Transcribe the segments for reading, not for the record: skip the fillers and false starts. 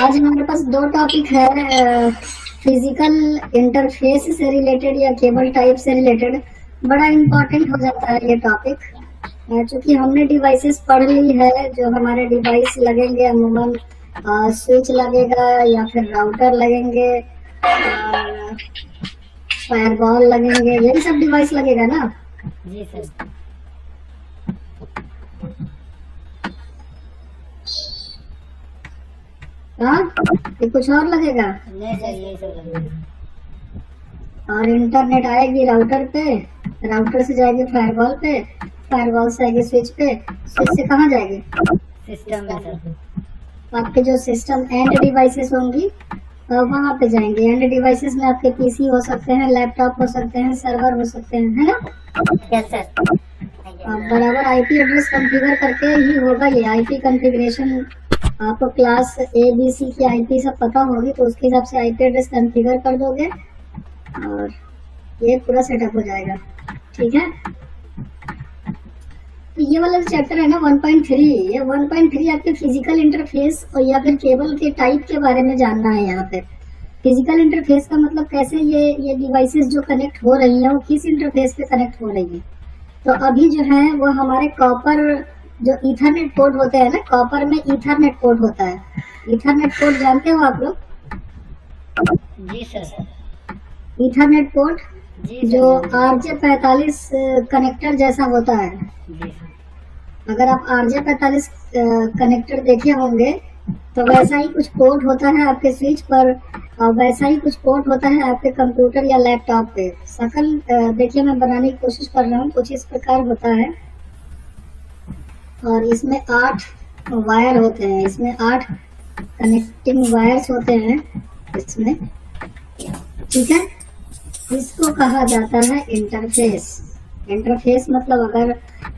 आज हमारे पास दो टॉपिक है, फिजिकल इंटरफेस से रिलेटेड या केबल टाइप से रिलेटेड। बड़ा इम्पोर्टेंट हो जाता है ये टॉपिक, क्योंकि हमने डिवाइसेस पढ़ ली है। जो हमारे डिवाइस लगेंगे अमूमन स्विच लगेगा या फिर राउटर लगेंगे, फायरवॉल लगेंगे, यही सब डिवाइस लगेगा ना। जी सर। हाँ, ये कुछ और लगेगा? नहीं सर, यही सब लगेगा। और इंटरनेट आएगी राउटर पे, राउटर से जाएगी फायरवॉल पे, फायरवॉल से आएगी स्विच पे, स्विच से कहाँ जाएगी? सिस्टम में सर। आपके जो सिस्टम एंड डिवाइसेस होंगी वहाँ पे जाएंगे। एंड डिवाइसेस में आपके पीसी हो सकते हैं, लैपटॉप हो सकते हैं, सर्वर हो सकते हैं, है ना। Yes sir. बराबर आईपी एड्रेस कॉन्फ़िगर करके ही होगा ये। आईपी कॉन्फ़िगरेशन आपको क्लास ए बी सी की आईपी सब पता होगी, तो उसके हिसाब से आईपी एड्रेस कॉन्फ़िगर कर दोगे और ये पूरा सेटअप हो जाएगा। ठीक है, तो ये वाला चैप्टर है ना 1.3, ये 1.3 आपके फिजिकल इंटरफेस और या फिर केबल के टाइप के बारे में जानना है। यहाँ पे फिजिकल इंटरफेस का मतलब कैसे ये डिवाइसेस जो कनेक्ट हो रही है वो किस इंटरफेस पे कनेक्ट हो रही है। तो अभी जो है वो हमारे कॉपर जो ईथरनेट पोर्ट होते हैं ना, कॉपर में ईथरनेट पोर्ट होता है। ईथरनेट पोर्ट जानते हो आप लोग? जी सर। ईथरनेट पोर्ट जी जो RJ45 कनेक्टर जैसा होता है। जी सर। अगर आप RJ45 कनेक्टर देखे होंगे तो वैसा ही कुछ पोर्ट होता है आपके स्विच पर, और वैसा ही कुछ पोर्ट होता है आपके कंप्यूटर या लैपटॉप पे। शकल देखिए मैं बनाने की कोशिश कर रहा हूँ, कुछ इस प्रकार होता है। और इसमें 8 वायर होते हैं, इसमें 8 कनेक्टिंग वायर्स होते हैं इसमें। ठीक है, इसको कहा जाता है इंटरफेस। इंटरफेस मतलब अगर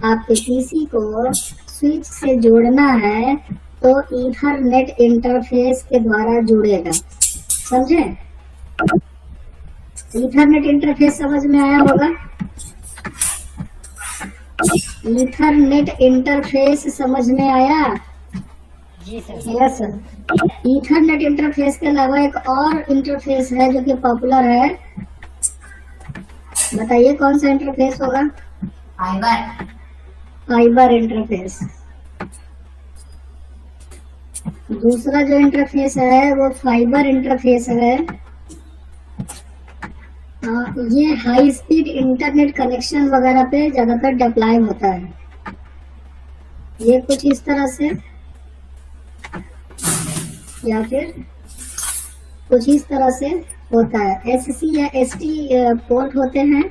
आपके पीसी को स्विच से जोड़ना है तो ईथरनेट इंटरफेस के द्वारा जुड़ेगा। समझे? ईथरनेट इंटरफेस समझ में आया होगा? ईथरनेट इंटरफेस समझ में आया? जी sir. Yes sir. Ethernet interface के अलावा एक और इंटरफेस है जो कि पॉपुलर है। बताइए कौन सा इंटरफेस होगा? फाइबर। Fibre interface. दूसरा जो इंटरफेस है वो फाइबर इंटरफेस है। ये हाई स्पीड इंटरनेट कनेक्शन वगैरह पे ज्यादातर अप्लाई होता है। ये कुछ इस तरह से या फिर कुछ इस तरह से होता है। SC या ST पोर्ट होते हैं।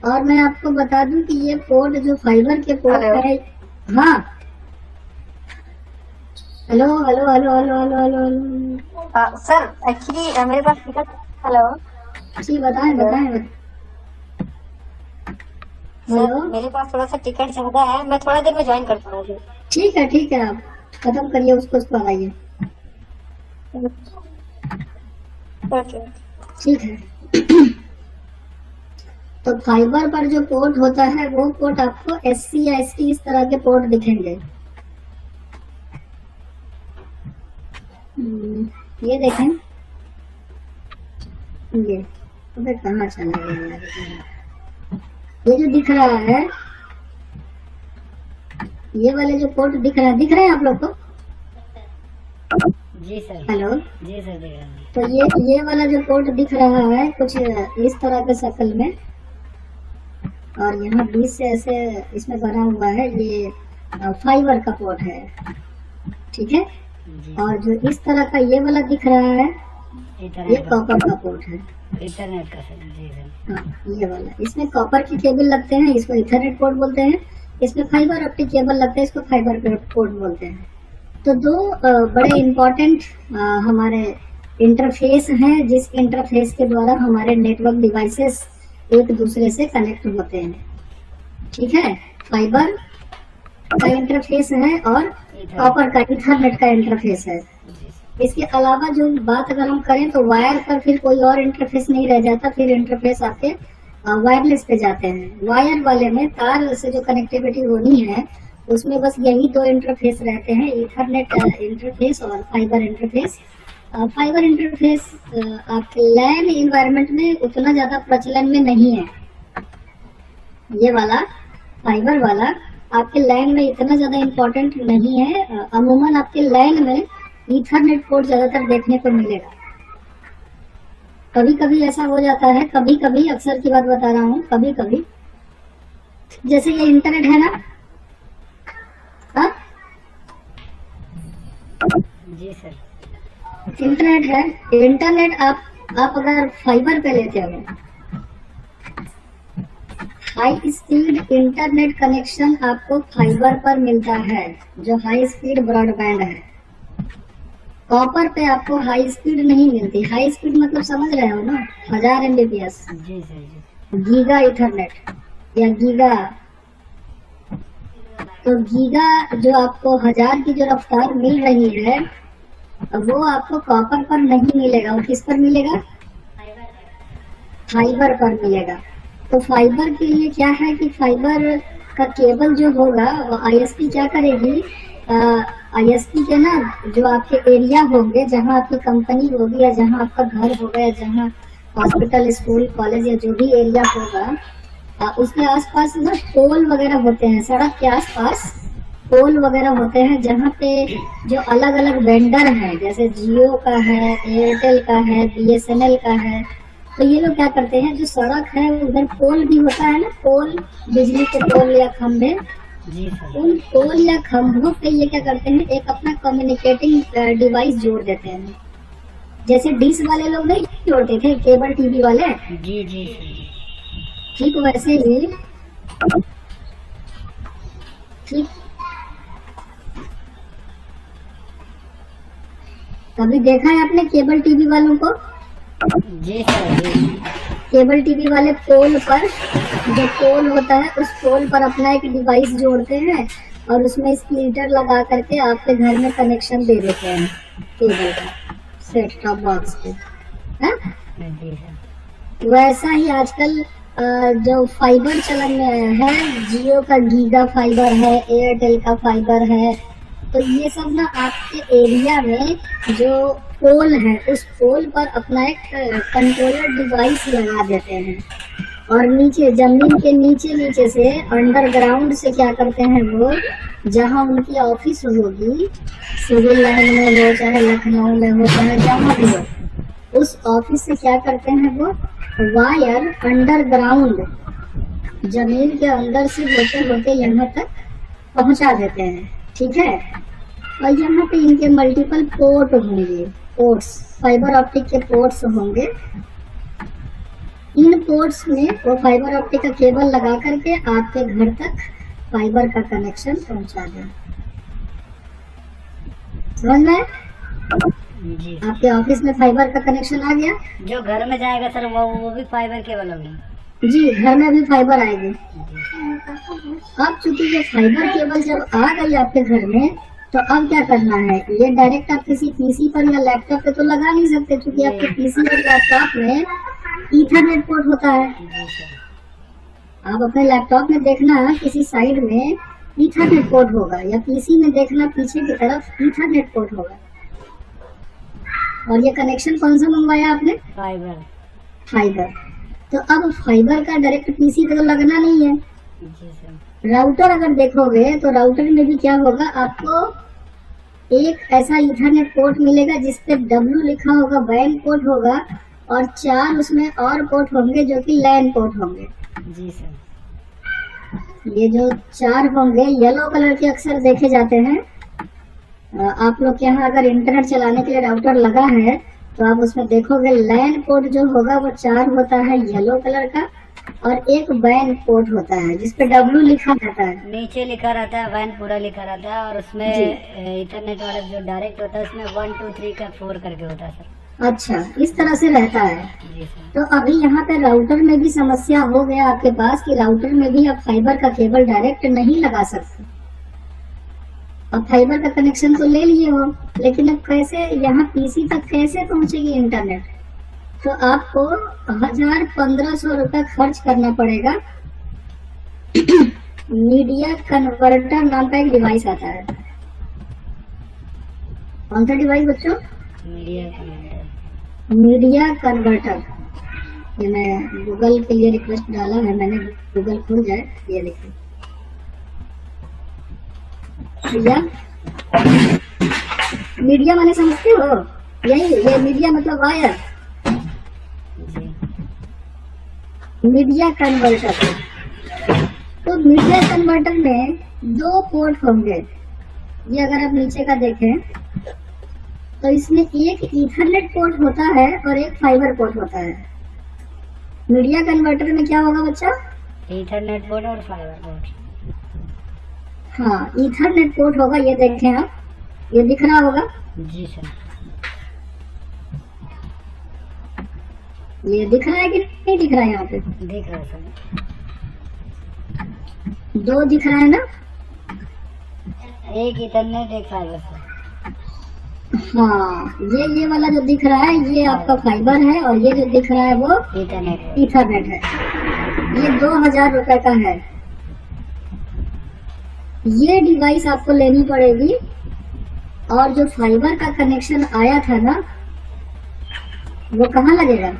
और मैं आपको बता दूं कि ये पोर्ट जो फाइबर के पोर्ट है। हाँ, hello hello hello hello hello hello sir actually मेरे पास टिकट। हेलो जी, बताएं बताएं। हेलो, मेरे पास थोड़ा सा टिकट ज्यादा है, मैं थोड़ा देर में ज्वाइन करता हूँ। ठीक है, आप खत्म करिए उसको आइए। ओके, ठीक है। तो फाइबर पर जो पोर्ट होता है वो पोर्ट आपको SC या ST इस तरह के पोर्ट दिखेंगे। ये देखें, ये अबे कहाँ चला गया? ये जो दिख रहा है, ये वाले जो पोर्ट दिख रहे हैं आप लोग को? जी सर। हेलो, जी सर, देख रहा हूँ। तो ये वाला जो पोर्ट दिख रहा है कुछ इस तरह के शक्ल में, और यहाँ बीच से ऐसे इसमें बना हुआ है, ये फाइबर का पोर्ट है। ठीक है, और जो इस तरह का ये वाला दिख रहा है ये कॉपर का पोर्ट है। इंटरनेट का सर। जी सर। हाँ, ये वाला, इसमें कॉपर के केबल लगते हैं, इसको ईथरनेट पोर्ट बोलते हैं। इसमें फाइबर ऑप्टिक केबल लगते हैं, इसको फाइबर पोर्ट बोलते हैं। तो दो बड़े इम्पोर्टेंट हमारे इंटरफेस हैं, जिस इंटरफेस के द्वारा हमारे नेटवर्क डिवाइसेस एक दूसरे से कनेक्ट होते हैं। ठीक है, फाइबर का इंटरफेस है और कॉपर का ईथरनेट का इंटरफेस है। इसके अलावा जो बात अगर हम करें तो वायर पर फिर कोई और इंटरफेस नहीं रह जाता, फिर इंटरफेस आपके वायरलेस पे जाते हैं। वायर वाले में तार से जो कनेक्टिविटी होनी है उसमें बस यही दो इंटरफेस रहते हैं, ईथरनेट इंटरफेस और फाइबर इंटरफेस। फाइबर इंटरफेस आपके लैन इन्वायरमेंट में उतना ज्यादा प्रचलन में नहीं है। ये वाला फाइबर वाला आपके लैन में इतना ज्यादा इम्पोर्टेंट नहीं है। अमूमन आपके लैन में ईथरनेट पोर्ट ज्यादातर देखने को मिलेगा। कभी कभी ऐसा हो जाता है, कभी कभी, अक्सर की बात बता रहा हूँ, कभी कभी जैसे ये इंटरनेट है ना, हाँ जी सर। इंटरनेट है, इंटरनेट आप अगर फाइबर पे लेते हो, हाई स्पीड इंटरनेट कनेक्शन आपको फाइबर पर मिलता है, जो हाई स्पीड ब्रॉडबैंड है। कॉपर पे आपको हाई स्पीड नहीं मिलती। हाई स्पीड मतलब समझ रहे हो ना, 1000 MBPS, जी सर जी। गीगा इथरनेट या गीगा। तो गीगा जो आपको 1000 की जो रफ्तार मिल रही है, वो आपको कॉपर पर नहीं मिलेगा। वो किस पर मिलेगा? फाइबर पर मिलेगा। तो फाइबर के लिए क्या है कि फाइबर का केबल जो होगा वो आईएसपी क्या करेगी, आईएसपी के ना जो आपके एरिया होंगे, जहाँ आपकी कंपनी होगी या जहाँ आपका घर होगा या जहाँ हॉस्पिटल, स्कूल, कॉलेज या जो भी एरिया होगा, उसके आसपास ना पोल वगैरह होते हैं। सड़क के आसपास पोल वगैरह होते हैं, जहाँ पे जो अलग अलग वेंडर हैं, जैसे जियो का है, एयरटेल का है, बीएसएनएल का है। तो ये लोग क्या करते हैं, जो सड़क है उधर पोल भी होता है ना, पोल, बिजली के पोल या खंभे, जी सर। उन पोल या खंभों पे ये क्या करते हैं, एक अपना कम्युनिकेटिंग डिवाइस जोड़ देते हैं। जैसे डिश वाले लोग नहीं जोड़ते थे, केबल टीवी वाले, जी जी सर। ठीक वैसे ही, ठीक कभी देखा है आपने केबल टीवी वालों को? जी सर जी। केबल टीवी वाले पोल पर, जो पोल होता है उस पोल पर अपना एक डिवाइस जोड़ते हैं और उसमें स्प्लिटर लगा करके आपके घर में कनेक्शन दे देते हैं केबल का, सेट टॉप बॉक्स पे, है? जी सर। वैसा ही आजकल जो फाइबर चलन में है, जियो का गीगा फाइबर है, एयरटेल का फाइबर है। तो ये सब ना आपके एरिया में जो पोल है, उस पोल पर अपना एक कंट्रोलर डिवाइस लगा देते हैं और नीचे जमीन के नीचे से अंडरग्राउंड से क्या करते हैं, वो जहाँ उनकी ऑफिस होगी, सिविल लाइन में हो चाहे लखनऊ में हो चाहे जहाँ भी हो, उस ऑफिस से क्या करते हैं, वो वायर अंडरग्राउंड जमीन के अंदर से होते होते यहाँ तक पहुंचा देते हैं। ठीक है, और यहाँ पे इनके मल्टीपल पोर्ट होंगे, पोर्ट्स, फाइबर ऑप्टिक के पोर्ट्स होंगे। इन पोर्ट्स में वो फाइबर ऑप्टिक का केबल लगा करके आपके घर तक फाइबर का कनेक्शन पहुंचा दें। समझ में? जी। आपके ऑफिस में फाइबर का कनेक्शन आ गया, जो घर में जाएगा सर वो भी फाइबर केबल होगी? जी, घर में भी फाइबर आएगी। अब चूंकि ये फाइबर केबल जब आ गई आपके घर में, तो अब क्या करना है, ये डायरेक्ट आप किसी पीसी पर या लैपटॉप पे तो लगा नहीं सकते, क्योंकि आपके पीसी और लैपटॉप में ईथरनेट पोर्ट होता है। जी सर। आप अपने लैपटॉप में देखना किसी साइड में ईथरनेट पोर्ट होगा, या पीसी में देखना पीछे की तरफ ईथरनेट पोर्ट होगा। और ये कनेक्शन कौन सा मंगवाया आपने? फाइबर। फाइबर। तो अब फाइबर का डायरेक्ट पीसी पे तो लगना नहीं है। जी सर। राउटर अगर देखोगे तो राउटर में भी क्या होगा, आपको एक ऐसा ईथरनेट पोर्ट मिलेगा जिसपे W लिखा होगा, वैन पोर्ट होगा, और 4 उसमें और पोर्ट होंगे जो कि लैन पोर्ट होंगे। जी सर। ये जो 4 होंगे येलो कलर के अक्सर देखे जाते हैं। आप लोग के यहाँ अगर इंटरनेट चलाने के लिए राउटर लगा है तो आप उसमें देखोगे लैन पोर्ट जो होगा वो 4 होता है येलो कलर का, और एक वैन पोर्ट होता है जिसपे W लिखा रहता है। नीचे लिखा रहता है वैन, पूरा लिखा रहता है, और उसमें इंटरनेट वाला जो डायरेक्ट होता है उसमें 1 2 3 का 4 करके होता है सर। अच्छा, इस तरह से रहता है। जी सर। तो अभी यहाँ पे राउटर में भी समस्या हो गया आपके पास कि राउटर में भी आप फाइबर का केबल डायरेक्ट नहीं लगा सकते। अब फाइबर का कनेक्शन तो ले लिए हो, लेकिन अब कैसे यहाँ पीसी तक कैसे पहुंचेगी इंटरनेट? तो आपको 1000-1500 रुपए खर्च करना पड़ेगा। मीडिया कन्वर्टर नाम का एक डिवाइस आता है। कौन सा डिवाइस बच्चों? Media converter. मीडिया कन्वर्टर, ये मैं गूगल के लिए रिक्वेस्ट डाला है मैंने, गूगल खुल जाए। ये देखिए मीडिया, मीडिया माने समझते हो? यही, ये मीडिया मतलब वायर, जी मीडिया कन्वर्टर। तो मीडिया कन्वर्टर में 2 पोर्ट होंगे। ये अगर आप नीचे का देखें तो इसमें एक ईथरनेट पोर्ट होता है और एक फाइबर पोर्ट होता है। मीडिया कन्वर्टर में क्या होगा बच्चा? ईथरनेट पोर्ट और फाइबर पोर्ट। हाँ, ईथरनेट पोर्ट होगा। ये देखें आप, ये दिख रहा होगा, जी सर। ये दिख रहा है कि नहीं दिख रहा है? यहाँ पे दिख रहा है सर। 2 दिख रहा है ना? एक ईथरनेट एक फाइबर सर। हाँ, ये वाला जो दिख रहा है ये आपका फाइबर है और ये जो दिख रहा है वो ईथरनेट। ईथरनेट है। ये 2000 रुपए का है। ये डिवाइस आपको लेनी पड़ेगी। और जो फाइबर का कनेक्शन आया था ना, वो कहाँ लगेगा?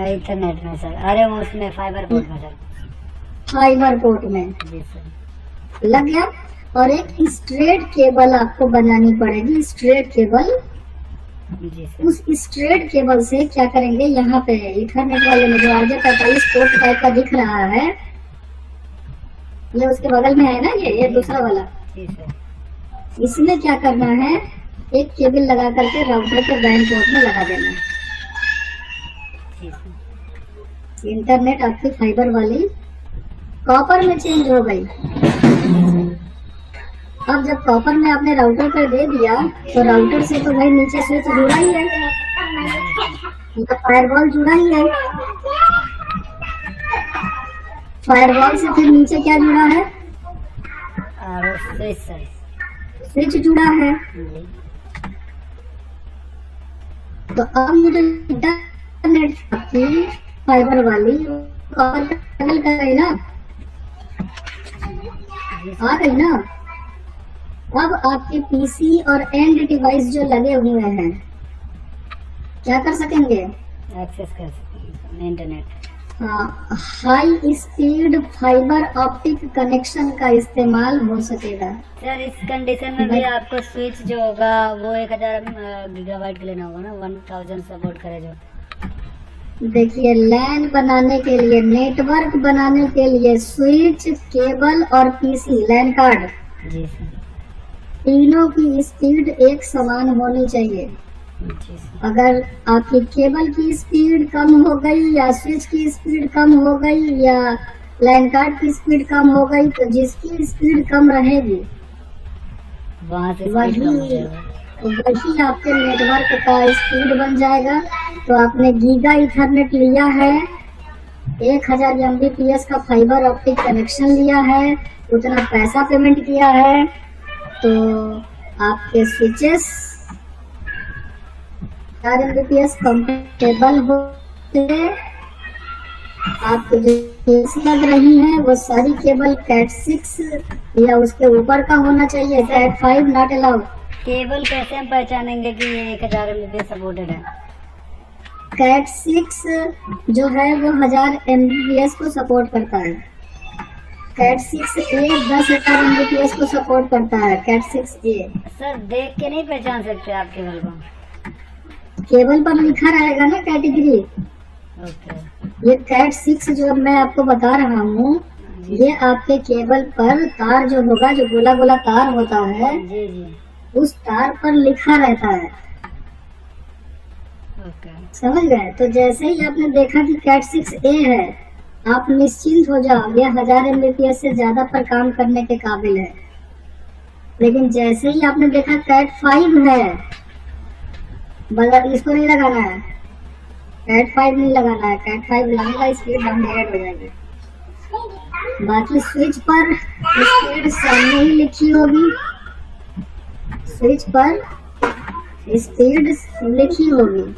ईथरनेट में सर। अरे वो उसमें फाइबर पोर्ट में सर। फाइबर पोर्ट में जी सर। लग गया। और एक स्ट्रेट केबल आपको बनानी पड़ेगी, स्ट्रेट केबल। जी सर। उस स्ट्रेट केबल से क्या करेंगे, यहाँ पे ईथरनेट वाले में जो RJ45 पोर्ट टाइप का दिख रहा है, ये उसके बगल में है ना, ये दूसरा वाला। जी सर। इसमें क्या करना है, एक केबल लगा करके राउटर के वैन पोर्ट में लगा देना है। जी सर। इंटरनेट आपकी फाइबर वाली कॉपर में चेंज हो गई। अब जब कॉपर में आपने राउटर पर दे दिया तो राउटर से तो भाई नीचे स्विच जुड़ा ही है, फायरवॉल जुड़ा ही है। फायरवॉल से फिर नीचे क्या जुड़ा है? और स्विच सर। स्विच जुड़ा है। जी। तो अब मुझे इंटरनेट आपकी फाइबर वाली कॉपर केबल कर गई ना, आ गई ना। अब आपके पीसी और एंड डिवाइस जो लगे हुए हैं क्या कर सकेंगे? एक्सेस कर सकते हैं इंटरनेट। हाँ, high speed fibre optic connection का इस्तेमाल हो सकेगा। सर इस कंडीशन में भी आपको स्विच जो होगा वो 1000 गीगाबाइट का लेना होगा ना, 1000 सपोर्ट करे जो। देखिए, लैन बनाने के लिए, नेटवर्क बनाने के लिए स्विच, केबल और पीसी, लैन कार्ड, जी सर। तीनों की स्पीड एक समान होनी चाहिए। जी सर। अगर आपकी केबल की स्पीड कम हो गई या स्विच की स्पीड कम हो गई या लैन कार्ड की स्पीड कम हो गई तो जिसकी स्पीड कम रहेगी वहाँ से वही आपके नेटवर्क का स्पीड बन जाएगा। तो आपने गीगा इथरनेट लिया है, 1000 MBPS का फाइबर ऑप्टिक कनेक्शन लिया है, उतना पैसा पेमेंट किया है, तो आपके स्विचेस 4 MBPS कंपेटेबल होते। आपको जो केस लग रही है वो सारी केबल कैट 6 या उसके ऊपर का होना चाहिए, कैट 5 नॉट अलाउड। केबल कैसे हम पहचानेंगे कि ये 1000 MBPS सपोर्टेड है? कैट 6 जो है वो 1000 MBPS को सपोर्ट करता है। कैट 6A 10,000 MBPS को सपोर्ट करता है। कैट 6A सर देख के नहीं पहचान सकते आप केबल को? केबल पर लिखा रहेगा ना कैटेगरी। ओके। ये कैट 6 जो मैं आपको बता रहा हूँ, ये आपके केबल पर तार जो होगा, जो गोला गोला तार होता है, जी जी। उस तार पर लिखा रहता है। ओके। समझ गए? तो जैसे ही आपने देखा कि कैट 6A है, आप निश्चिंत हो जाओ, ये 1000 MBPS से ज्यादा पर काम करने के काबिल है। लेकिन जैसे ही आपने देखा कैट 5 है, बगैर इसको नहीं लगाना है, कैट 5 नहीं लगाना है। कैट 5 लगेगा स्पीड डाउनग्रेड हो जाएगी। बाकी स्विच पर स्पीड सामने ही लिखी होगी, स्विच पर स्पीड लिखी होगी।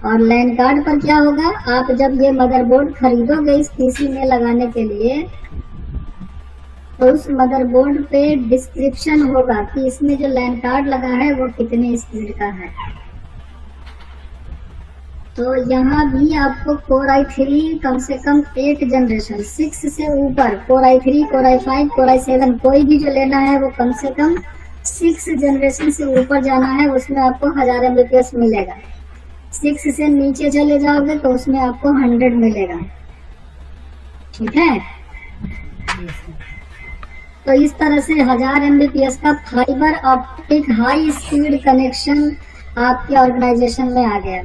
और लैन कार्ड पर क्या होगा, आप जब ये मदरबोर्ड खरीदोगे इस पीसी में लगाने के लिए, तो उस मदरबोर्ड पे डिस्क्रिप्शन होगा कि इसमें जो लैन कार्ड लगा है वो कितने स्पीड का है। तो यहाँ भी आपको Core i3 कम से कम 8 जनरेशन 6 से ऊपर, Core i3, Core i5, Core i7 कोई भी जो लेना है वो कम से कम 6 जनरेशन से ऊपर जाना है, उसमें आपको 1000 Mbps मिलेगा। 6 से नीचे चले जाओगे तो उसमें आपको 100 मिलेगा। ठीक है, तो इस तरह से 1000 Mbps का fibre optic high speed connection आपके ऑर्गेनाइजेशन में आ गया।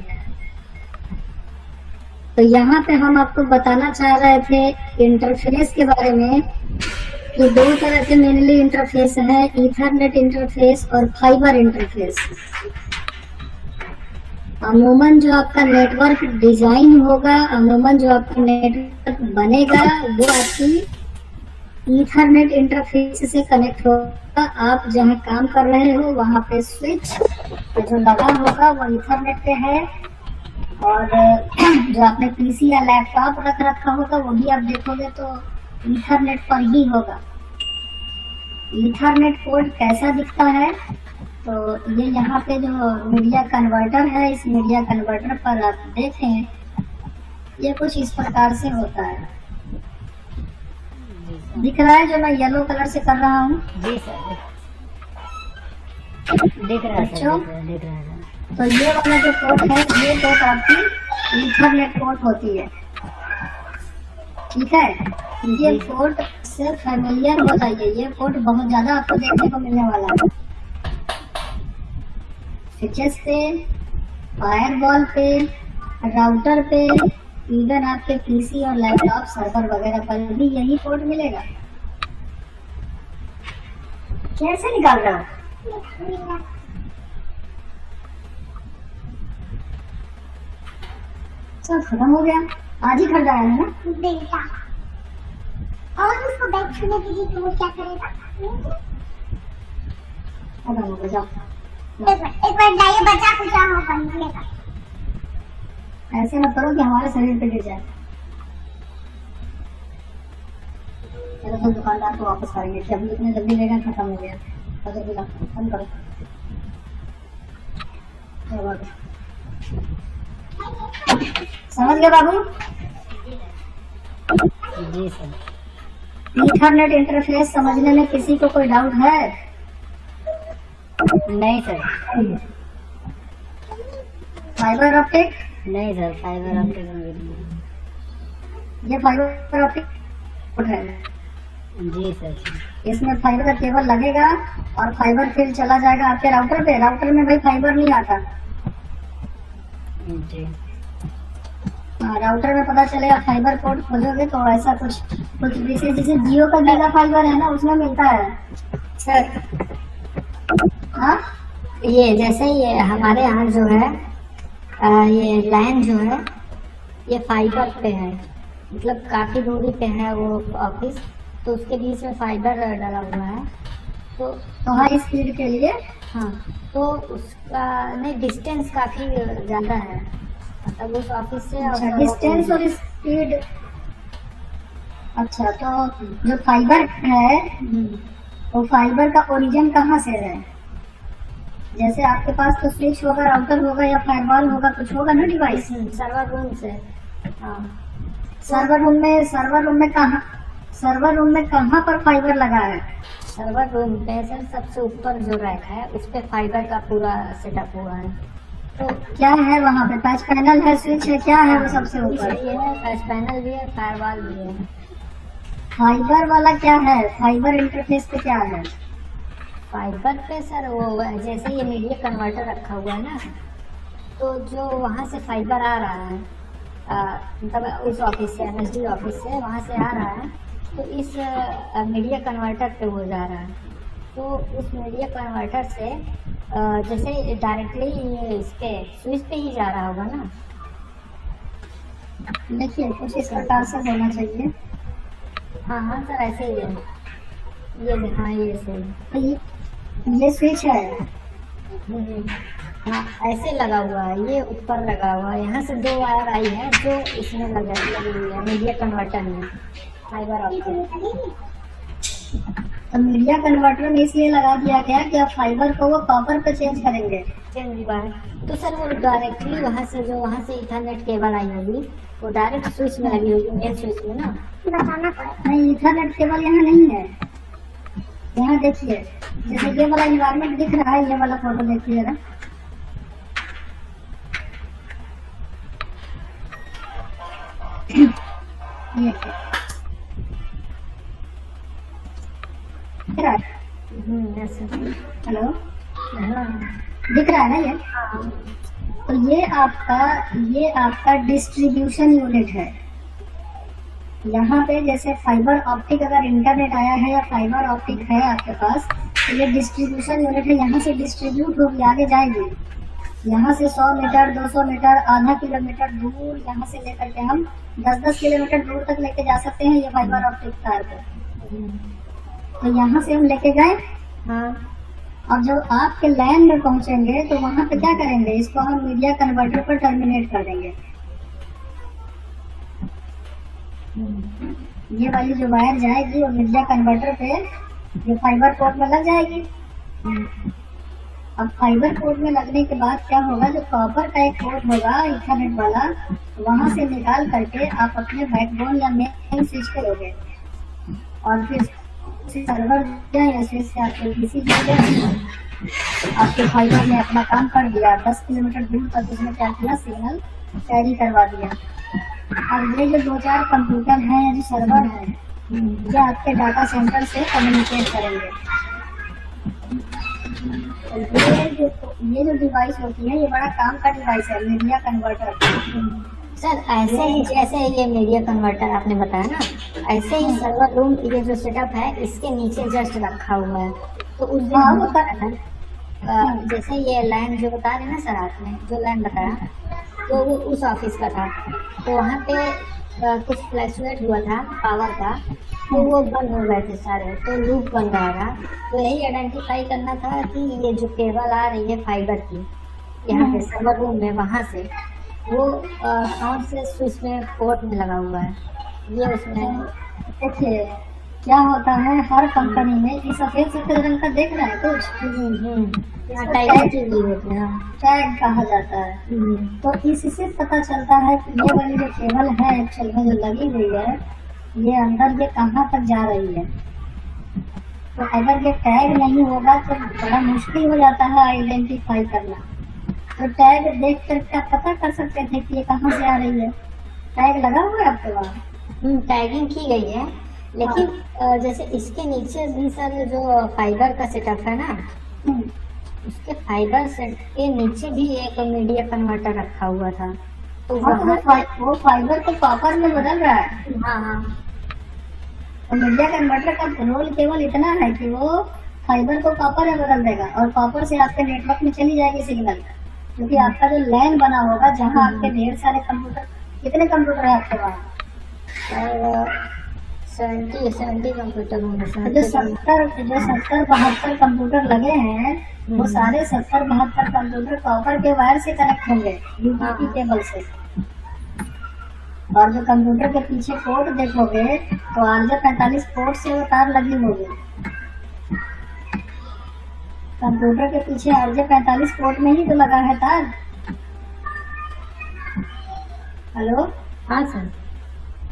तो यहाँ पे हम आपको बताना चाह रहे थे इंटरफेस के बारे में कि 2 तरह के मेनली इंटरफेस है, ईथरनेट इंटरफेस और फाइबर इंटरफेस। अमूमन जो आपका नेटवर्क डिजाइन होगा, अमूमन जो आपका नेटवर्क बनेगा वो आपकी ईथरनेट इंटरफेस से कनेक्ट होगा। आप जहाँ काम कर रहे हो वहाँ पे स्विच जो लगा होगा वो ईथरनेट पे है, और जो आपने पीसी या लैपटॉप रख रखा होगा वो भी आप देखोगे तो ईथरनेट पर ही होगा। ईथरनेट पोर्ट कैसा दिखता है, तो ये यहाँ पे जो मीडिया कन्वर्टर है, इस मीडिया कन्वर्टर पर आप देखें ये कुछ इस प्रकार से होता है। दिख रहा है जो मैं येलो कलर से कर रहा हूँ? जी सर, दिख रहा है सर, दिख रहा है। तो ये वाला जो पोर्ट है, ये पोर्ट आपकी ईथरनेट पोर्ट होती है। ठीक है, ये पोर्ट से फैमिलियर हो जाइए, ये पोर्ट बहुत ज्यादा आपको देखने को मिलने वाला है। स्विचेस पे, फायरवॉल पे, राउटर पे, इवन आपके पीसी और लैपटॉप सर्वर वगैरह पर भी यही पोर्ट मिलेगा। कैसे निकाल रहा हूँ? सब खत्म हो गया, आज ही खरीदा है ना बेटा। और उसको बैग छूने दीजिए तो वो क्या करेगा? खत्म हो गया, जाओ। एक बार जाइए, बचा कुछ होगा निकलेगा। ऐसे मत करो कि हमारे शरीर पे गिर जाए। चलो तो दुकानदार को वापस करेंगे कि अभी इतने जल्दी लेगा, खत्म हो गया। तो जल्दी खत्म करो। समझ गए बाबू? जी सर। ईथरनेट इंटरफेस समझने में किसी को कोई डाउट है? नहीं सर। Fibre optic? नहीं सर, फाइबर ऑप्टिक नहीं। ये फाइबर ऑप्टिक है। जी सर। इसमें फाइबर का केबल लगेगा और फाइबर फिर चला जाएगा आपके राउटर पे। राउटर में भाई फाइबर नहीं आता। जी। राउटर में पता चलेगा, फाइबर पोर्ट खोजोगे तो ऐसा कुछ विशेष, जैसे जियो का गीगा फाइबर है ना, उसमें मिलता है सर। हाँ, ये जैसे ये हमारे यहाँ जो है ये लाइन जो है ये फाइबर पे है, मतलब काफी दूरी पे है वो ऑफिस, तो उसके बीच में फाइबर डाला हुआ है। तो हाई स्पीड के लिए हाँ, तो उसका नहीं, डिस्टेंस काफी ज्यादा है, मतलब उस ऑफिस से। अच्छा, डिस्टेंस और स्पीड। अच्छा, तो जो फाइबर है वो फाइबर का ओरिजिन कहाँ से है? जैसे आपके पास तो स्विच होगा, राउटर होगा या फायरवॉल होगा, कुछ होगा ना डिवाइस। सर्वर रूम से। हाँ, सर्वर रूम में कहाँ पर फाइबर लगा है? सर्वर रूम पे सर सबसे ऊपर जो रैक है उस पे फाइबर का पूरा सेटअप हुआ है। तो क्या है वहाँ पे? पैच पैनल है, स्विच है, क्या है वो सबसे ऊपर? ये है, पैच पैनल भी है, फायरवॉल भी है। फाइबर वाला क्या है? फाइबर इंटरफेस पे क्या है? फाइबर पे सर वो जैसे ये मीडिया कन्वर्टर रखा हुआ है ना, तो जो वहाँ से फाइबर आ रहा है, मतलब उस ऑफिस से, MSD ऑफिस से वहाँ से आ रहा है, तो इस मीडिया कन्वर्टर पे वो जा रहा है। तो उस मीडिया कन्वर्टर से जैसे डायरेक्टली ये इस पे स्विच पे ही जा रहा होगा ना। देखिए, कुछ इस प्रकार से होना चाहिए। हाँ हाँ सर, ऐसे ही है ये। हाँ, ये सही, ये स्विच है। हाँ, ऐसे लगा हुआ है, ये ऊपर लगा हुआ है। यहाँ से 2 वायर आई है जो इसमें लगी हुई है मीडिया कन्वर्टर में, फाइबर ऑप्टिक। तो मीडिया कन्वर्टर में इसलिए लगा दिया गया कि अब फाइबर को वो कॉपर पे चेंज करेंगे। चेंज हुआ है तो सर वो डायरेक्टली वहाँ से जो वहाँ से इथरनेट केबल आई होगी वो डायरेक्ट स्विच में लगी होगी, मेन स्विच में ना। नहीं, इथरनेट केबल यहाँ नहीं है। यहाँ देखिए, जैसे ये वाला इन्वायरमेंट दिख रहा है, ये वाला फोटो देखिए जरा। ये दिख रहा है? ऐसे हेलो, हाँ दिख रहा है ना ये? हाँ तो ये आपका डिस्ट्रीब्यूशन यूनिट है। यहाँ पे जैसे फाइबर ऑप्टिक अगर इंटरनेट आया है या फाइबर ऑप्टिक है आपके पास, तो ये डिस्ट्रीब्यूशन यूनिट है। यहाँ से डिस्ट्रीब्यूट होगी, आगे जाएगी। यहाँ से 100 मीटर, 200 मीटर, आधा किलोमीटर दूर, यहाँ से लेकर के हम 10-10 किलोमीटर दूर तक लेके जा सकते हैं ये फाइबर ऑप्टिक तार को। तो यहाँ से हम लेके गए, हाँ और जब आपके लैन में पहुंचेंगे तो वहां पे क्या करेंगे, इसको हम मीडिया कन्वर्टर पर टर्मिनेट कर देंगे। ये वाली जो वायर जाएगी वो मीडिया कन्वर्टर पे ये फाइबर पोर्ट में लग जाएगी। अब फाइबर पोर्ट में लगने के बाद क्या होगा, जो कॉपर का एक पोर्ट होगा इथरनेट वाला, वहां से निकाल करके आप अपने बैकबोन या मेन स्विच करोगे, और फिर सर्वर या स्विच से आपके किसी आपके फाइबर ने अपना काम कर दिया। 10 किलोमीटर दूर तक उसने क्या किया, सिग्नल कैरी करवा दिया। और ये जो 2-4 कंप्यूटर हैं या जो सर्वर है, ये आपके डाटा सेंटर से कम्युनिकेट करेंगे। ये जो डिवाइस होती है, ये बड़ा काम का डिवाइस है, मीडिया कन्वर्टर। सर ऐसे ही जैसे ये मीडिया कन्वर्टर आपने बताया ना, ऐसे ही सर्वर रूम ये जो सेटअप है इसके नीचे जस्ट रखा हुआ है। तो उस दिन हाँ, हम वो बताया जैसे ये लाइन जो बता रहे ना सर, आपने जो लाइन बताया तो वो उस ऑफिस का था। तो वहाँ पे कुछ फ्लैशलाइट हुआ था पावर का, तो वो बंद हो गए थे सारे, तो लूप बन रहा था। तो यही आइडेंटिफाई करना था कि ये जो केबल आ रही है फाइबर की यहाँ पे सर्वर रूम में, वहाँ से वो कौन से स्विच में पोर्ट में लगा हुआ है। ये उसमें देखिए क्या होता है, हर कंपनी में ये सफेद सफेद रंग का देख रहा है कुछ, यहाँ टाइगर की भी होती है। टैग कहा जाता है। तो इससे पता चलता है कि ये वाली जो केबल है एक्चुअल में जो लगी हुई है, ये अंदर ये कहाँ तक जा रही है। तो अगर ये टैग नहीं होगा तो बड़ा मुश्किल हो जाता है आइडेंटिफाई करना। तो टैग देख कर आप पता कर सकते थे कि ये कहाँ से आ रही है। टैग लगा हुआ है आपके वहाँ? टैगिंग की गई है, लेकिन जैसे इसके नीचे भी सर जो फाइबर का सेटअप है ना, उसके फाइबर सेट के नीचे भी एक मीडिया कन्वर्टर रखा हुआ था। तो वो फाइबर को कॉपर में बदल रहा है। हाँ, तो मीडिया कन्वर्टर का रोल केवल इतना है कि वो फाइबर को कॉपर में बदल देगा, और कॉपर से आपके नेटवर्क में चली जाएगी सिग्नल, क्योंकि आपका जो लैन बना होगा जहाँ आपके ढेर सारे कंप्यूटर, कितने कंप्यूटर है आपके वहाँ? 70 कंप्यूटर होंगे सर। जो 70-72 कंप्यूटर लगे हैं, वो सारे 70-72 कंप्यूटर कॉपर के वायर से कनेक्ट होंगे, यूटीपी केबल से। और जो कंप्यूटर के पीछे पोर्ट देखोगे तो RJ45 पोर्ट से वो तार लगी होगी। कंप्यूटर के पीछे RJ45 पोर्ट में ही तो लगा है तार। हेलो, हाँ सर।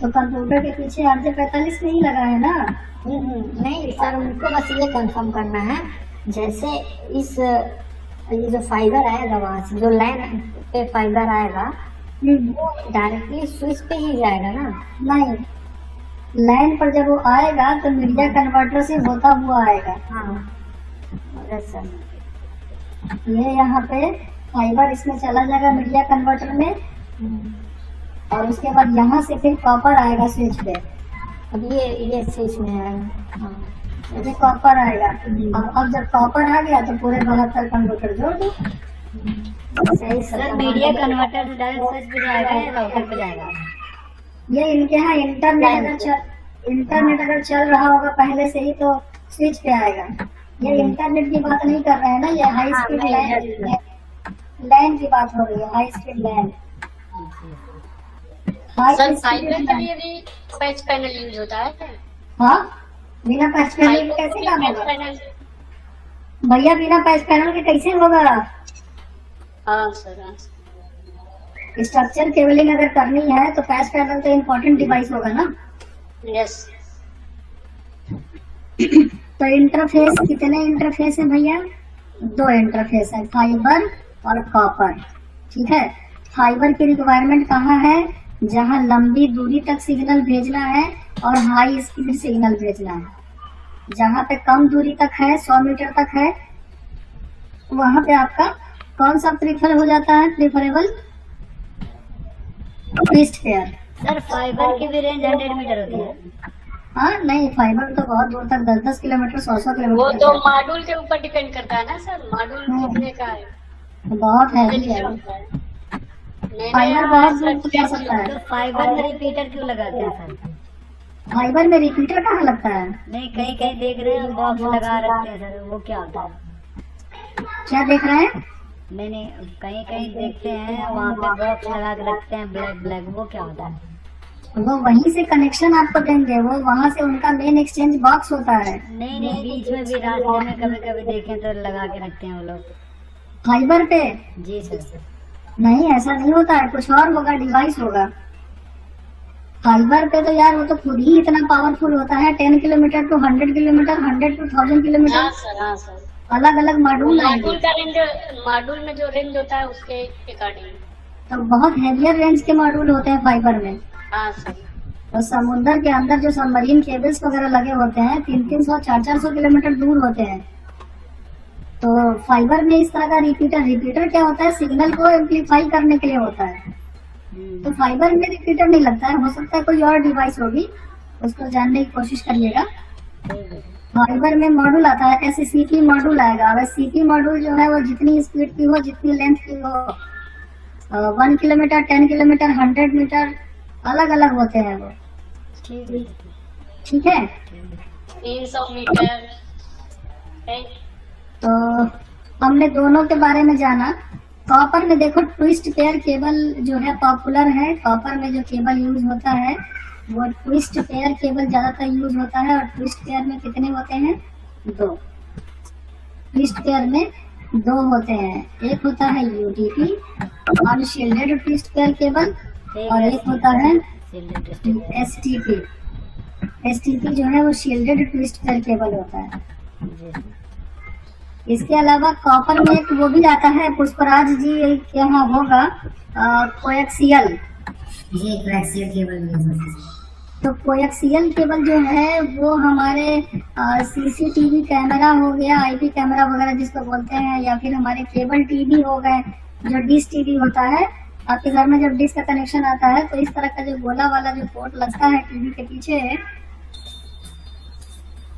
तो कंप्यूटर के पीछे RJ45 में ही लगा है ना? नहीं सर, उनको बस ये कंफर्म करना है, जैसे इस ये जो फाइबर आएगा वहाँ से, जो लाइन पे फाइबर आएगा वो डायरेक्टली स्विच पे ही जाएगा ना? नहीं, लाइन पर जब वो आएगा तो मीडिया कन्वर्टर से होता हुआ आएगा। हाँ सर। ये यहाँ पे फाइबर इसमें चला जाएगा मीडिया कन्वर्टर में, और उसके बाद यहाँ से फिर कॉपर आएगा स्विच पे। अब ये स्विच में आएगा। हाँ, ये कॉपर आएगा। अब जब कॉपर आ गया तो पूरे 72 कंप्यूटर जोड़ दो। सही सर। मीडिया कन्वर्टर से डायरेक्ट स्विच पे जाएगा या राउटर पे जाएगा? ये इनके यहाँ इंटरनेट अगर चल रहा होगा पहले से ही तो स्विच पे आएगा। ये इंटरनेट की बात नहीं कर रहे हैं ना, ये हाई स्पीड लैन की बात हो रही है। हाई स्पीड लैन। सर फाइबर के लिए भी पैच पैनल यूज होता है? हाँ, बिना पैच पैनल के फाइबर कैसे भी काम पैच होगा पैनल। भैया? बिना पैच पैनल के कैसे होगा? हाँ सर, हाँ सर। स्ट्रक्चर केबलिंग अगर करनी है तो पैच पैनल तो इम्पोर्टेंट डिवाइस होगा ना। यस। तो इंटरफेस कितने इंटरफेस है भैया? 2 इंटरफेस है, फाइबर और कॉपर। ठीक है, फाइबर की रिक्वायरमेंट कहाँ है? जहाँ लंबी दूरी तक सिग्नल भेजना है और हाई स्पीड सिग्नल भेजना है। जहाँ पे कम दूरी तक है, 100 मीटर तक है, वहां पे आपका कौन सा प्रीफर हो जाता है? Preferable twist pair. Sir fibre की भी रेंज 100 मीटर होती है। हाँ नहीं, फाइबर तो बहुत दूर तक 10-10 किलोमीटर, 100-100 वो किलोमीटर तो तक है। मॉड्यूल के ऊपर डिपेंड करता है ना सर, मॉड्यूल कितने का है। बहुत हैवी मुझे है नहीं वो। पता है। मैंने फाइबर यहाँ बहुत दूर तक जा सर्च सकता है। तो फाइबर में रिपीटर क्यों लगाते हैं सर? फाइबर में रिपीटर कहाँ लगता है? नहीं, कहीं कहीं देख रहे हैं बॉक्स लगा रखते हैं सर, वो क्या होता है? क्या देख रहे हैं? नहीं, कहीं कहीं देखते हैं वहाँ पे बॉक्स लगा के रखते हैं ब्लैक ब्लैक, वो क्या होता है? वो वहीं से कनेक्शन आपको देंगे, वो वहाँ से उनका मेन एक्सचेंज बॉक्स होता है। नहीं नहीं, बीच में भी रास्ते में कभी कभी देखें तो लगा के रखते हैं वो लोग। फाइबर पे जी सर। नहीं, ऐसा नहीं होता है, कुछ और होगा, डिवाइस होगा। फाइबर पे तो यार वो तो खुद ही इतना पावरफुल होता है, 10 किलोमीटर टू 100 किलोमीटर, 100 टू 1000 हाँ किलोमीटर, सर, हाँ सर। अलग अलग मॉड्यूल मॉड्यूल आएंगे। का रेंज, मॉड्यूल में जो रेंज होता है उसके अकॉर्डिंग। तो बहुत हैवियर रेंज के मॉड्यूल होते हैं फाइबर में। हाँ सर। और समुद्र के अंदर जो सबमरीन केबल्स वगैरह लगे होते हैं 300-300, 400-400 किलोमीटर दूर होते हैं। तो फाइबर में इस तरह का रिपीटर क्या होता है? सिग्नल को एम्पलीफाई करने के लिए होता है। तो फाइबर में रिपीटर नहीं लगता है, हो सकता है कोई और डिवाइस होगी, उसको जानने की कोशिश करिएगा। फाइबर में मॉड्यूल आता है, ऐसे सीपी मॉड्यूल आएगा। अब सीपी मॉड्यूल जो है वो जितनी स्पीड की हो, जितनी लेंथ की हो, 1 किलोमीटर, 10 किलोमीटर, 100 मीटर, अलग अलग होते हैं वो। ठीक है, 300 मीटर है। तो हमने दोनों के बारे में जाना। कॉपर में देखो ट्विस्ट पेयर केबल जो है पॉपुलर है। कॉपर में जो केबल यूज होता है वो ट्विस्ट पेयर केबल ज्यादातर यूज होता है। और ट्विस्ट पेयर में कितने होते हैं? 2। ट्विस्ट पेयर में 2 होते हैं, एक होता है UTP unshielded twist pair cable और एक होता है एसटीपी। एसटीपी जो है वो शील्डेड ट्विस्ट पेयर केबल होता है। इसके अलावा कॉपर में एक वो भी आता है, पुष्पराज जी के यहाँ होगा, कोएक्सियल। ये कोएक्सियल केबल। तो कोएक्सियल केबल जो है वो हमारे सीसीटीवी कैमरा हो गया, आईपी कैमरा वगैरह जिसको बोलते हैं, या फिर हमारे केबल टीवी हो गए, जो डिश टीवी होता है। आपके घर में जब डिश का कनेक्शन आता है तो इस तरह का जो गोला वाला जो पोर्ट लगता है टीवी के पीछे,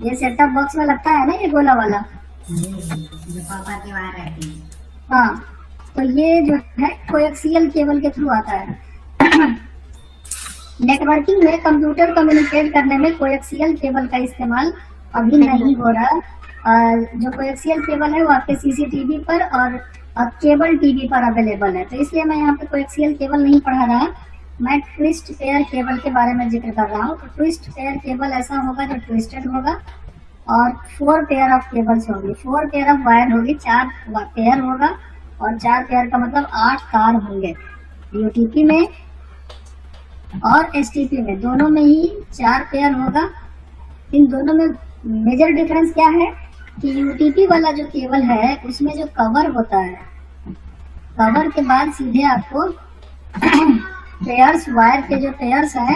ये सेटअप बॉक्स में लगता है ना, ये गोला वाला जो पापा के वहाँ रहती है। हाँ, तो ये जो है कोएक्सियल केबल के थ्रू आता है। नेटवर्किंग में कंप्यूटर कम्युनिकेट करने में कोएक्सियल केबल का इस्तेमाल अभी नहीं हो रहा। जो कोएक्सियल केबल है वो आपके सीसीटीवी पर और केबल टीवी पर अवेलेबल है, तो इसलिए मैं यहाँ पे कोएक्सियल केबल नहीं पढ़ा रहा, मैं ट्विस्ट पेयर केबल के बारे में जिक्र कर रहा हूँ। तो ट्विस्ट पेयर केबल ऐसा होगा जो ट्विस्टेड होगा और 4 पेयर ऑफ केबल्स होगी, 4 पेयर ऑफ वायर होगी, 4 पेयर होगा और 4 पेयर का मतलब 8 तार होंगे। यूटीपी में और एसटीपी में दोनों में ही 4 पेयर होगा। इन दोनों में मेजर डिफरेंस क्या है कि यूटीपी वाला जो केबल है उसमें जो कवर होता है, कवर के बाद सीधे आपको पेयर्स, वायर के जो पेयर्स है,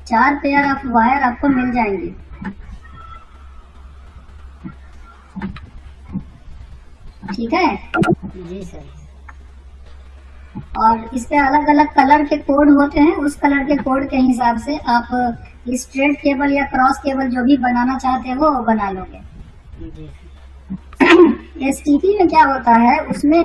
4 पेयर ऑफ वायर आपको मिल जाएंगे। ठीक है जी सर। और इस पे अलग अलग कलर के कोड होते हैं, उस कलर के कोड के हिसाब से आप स्ट्रेट केबल या क्रॉस केबल जो भी बनाना चाहते हो वो बना लोगे। एसटीपी में क्या होता है, उसमें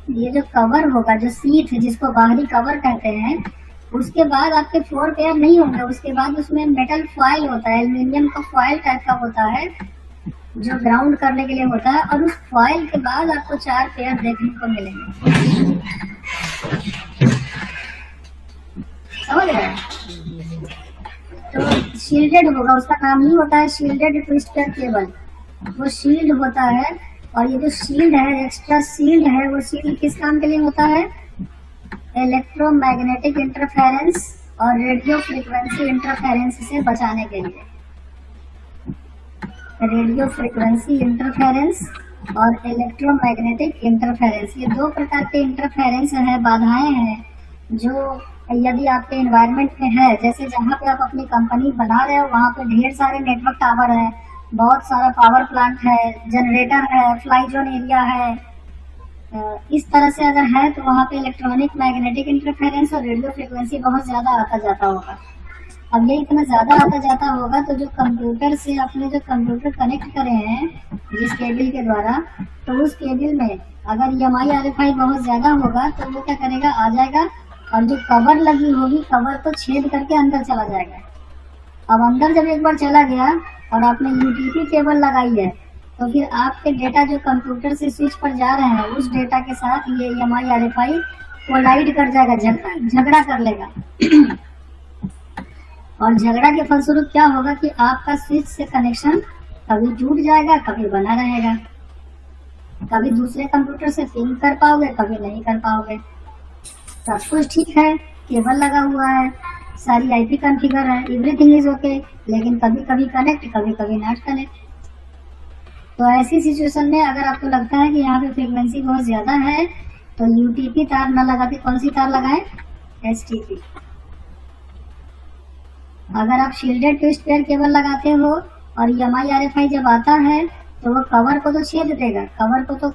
ये जो कवर होगा, जो सीट जिसको बाहरी कवर कहते हैं, उसके बाद आपके 4 पेयर नहीं होंगे, उसके बाद उसमें मेटल फॉइल होता है, एल्यूमिनियम का फॉइल टाइप का होता है जो ग्राउंड करने के लिए होता है, और उस फॉइल के बाद आपको 4 पेयर देखने को मिलेंगे। समझ रहे हैं? तो शील्डेड होगा, उसका नाम ही होता है शील्डेड ट्विस्ट पेयर केबल। वो शील्ड होता है, और ये जो शील्ड है, एक्स्ट्रा शील्ड है, वो शील्ड किस काम के लिए होता है? इलेक्ट्रोमैग्नेटिक इंटरफेरेंस और रेडियो फ्रीक्वेंसी इंटरफेरेंस से बचाने के लिए। रेडियो फ्रीक्वेंसी इंटरफेरेंस और इलेक्ट्रोमैग्नेटिक इंटरफेरेंस, ये दो प्रकार के इंटरफेरेंस है, बाधाएं हैं, जो यदि आपके एनवायरनमेंट में है, जैसे जहाँ पे आप अपनी कंपनी बना रहे हो वहाँ पे ढेर सारे नेटवर्क टावर है, बहुत सारा पावर प्लांट है, जनरेटर है, फ्लाई जोन एरिया है, इस तरह से अगर है तो वहाँ पे इलेक्ट्रॉनिक मैग्नेटिक इंटरफेरेंस और रेडियो फ्रीक्वेंसी बहुत ज्यादा आता जाता होगा। अब ये इतना ज्यादा आता जाता होगा तो जो कंप्यूटर से अपने जो कंप्यूटर कनेक्ट करे हैं जिस केबल के द्वारा, तो उस केबल में अगर EMI RFI बहुत ज्यादा होगा तो वो क्या करेगा, आ जाएगा और जो कवर लगी होगी, कवर को छेद करके अंदर चला जाएगा। अब अंदर जब एक बार चला गया और आपने UTP केबल लगाई है, तो फिर आपके डेटा जो कंप्यूटर से स्विच पर जा रहे हैं, उस डेटा के साथ ये EMI RFI कोलाइड कर जाएगा, झगड़ा कर लेगा। और झगड़ा के फलस्वरूप क्या होगा कि आपका स्विच से कनेक्शन कभी टूट जाएगा, कभी बना रहेगा, कभी दूसरे कंप्यूटर से पिंग कर पाओगे, कभी नहीं कर पाओगे। सब कुछ ठीक है, केबल लगा हुआ है, सारी IP कॉन्फ़िगर है, एवरीथिंग इज ओके, लेकिन कभी कभी कनेक्ट, कभी कभी नॉट कनेक्ट। तो ऐसी सिचुएशन में अगर आपको लगता है कि यहाँ पे फ्रीक्वेंसी बहुत ज्यादा है, तो UTP तार न लगा के कौन सी तार लगाएं? STP। अगर आप शील्डेड ट्विस्ट पेयर केबल लगाते हो और EMI RFI जब आता है तो वो कवर को तो छेद देगा, कवर को तो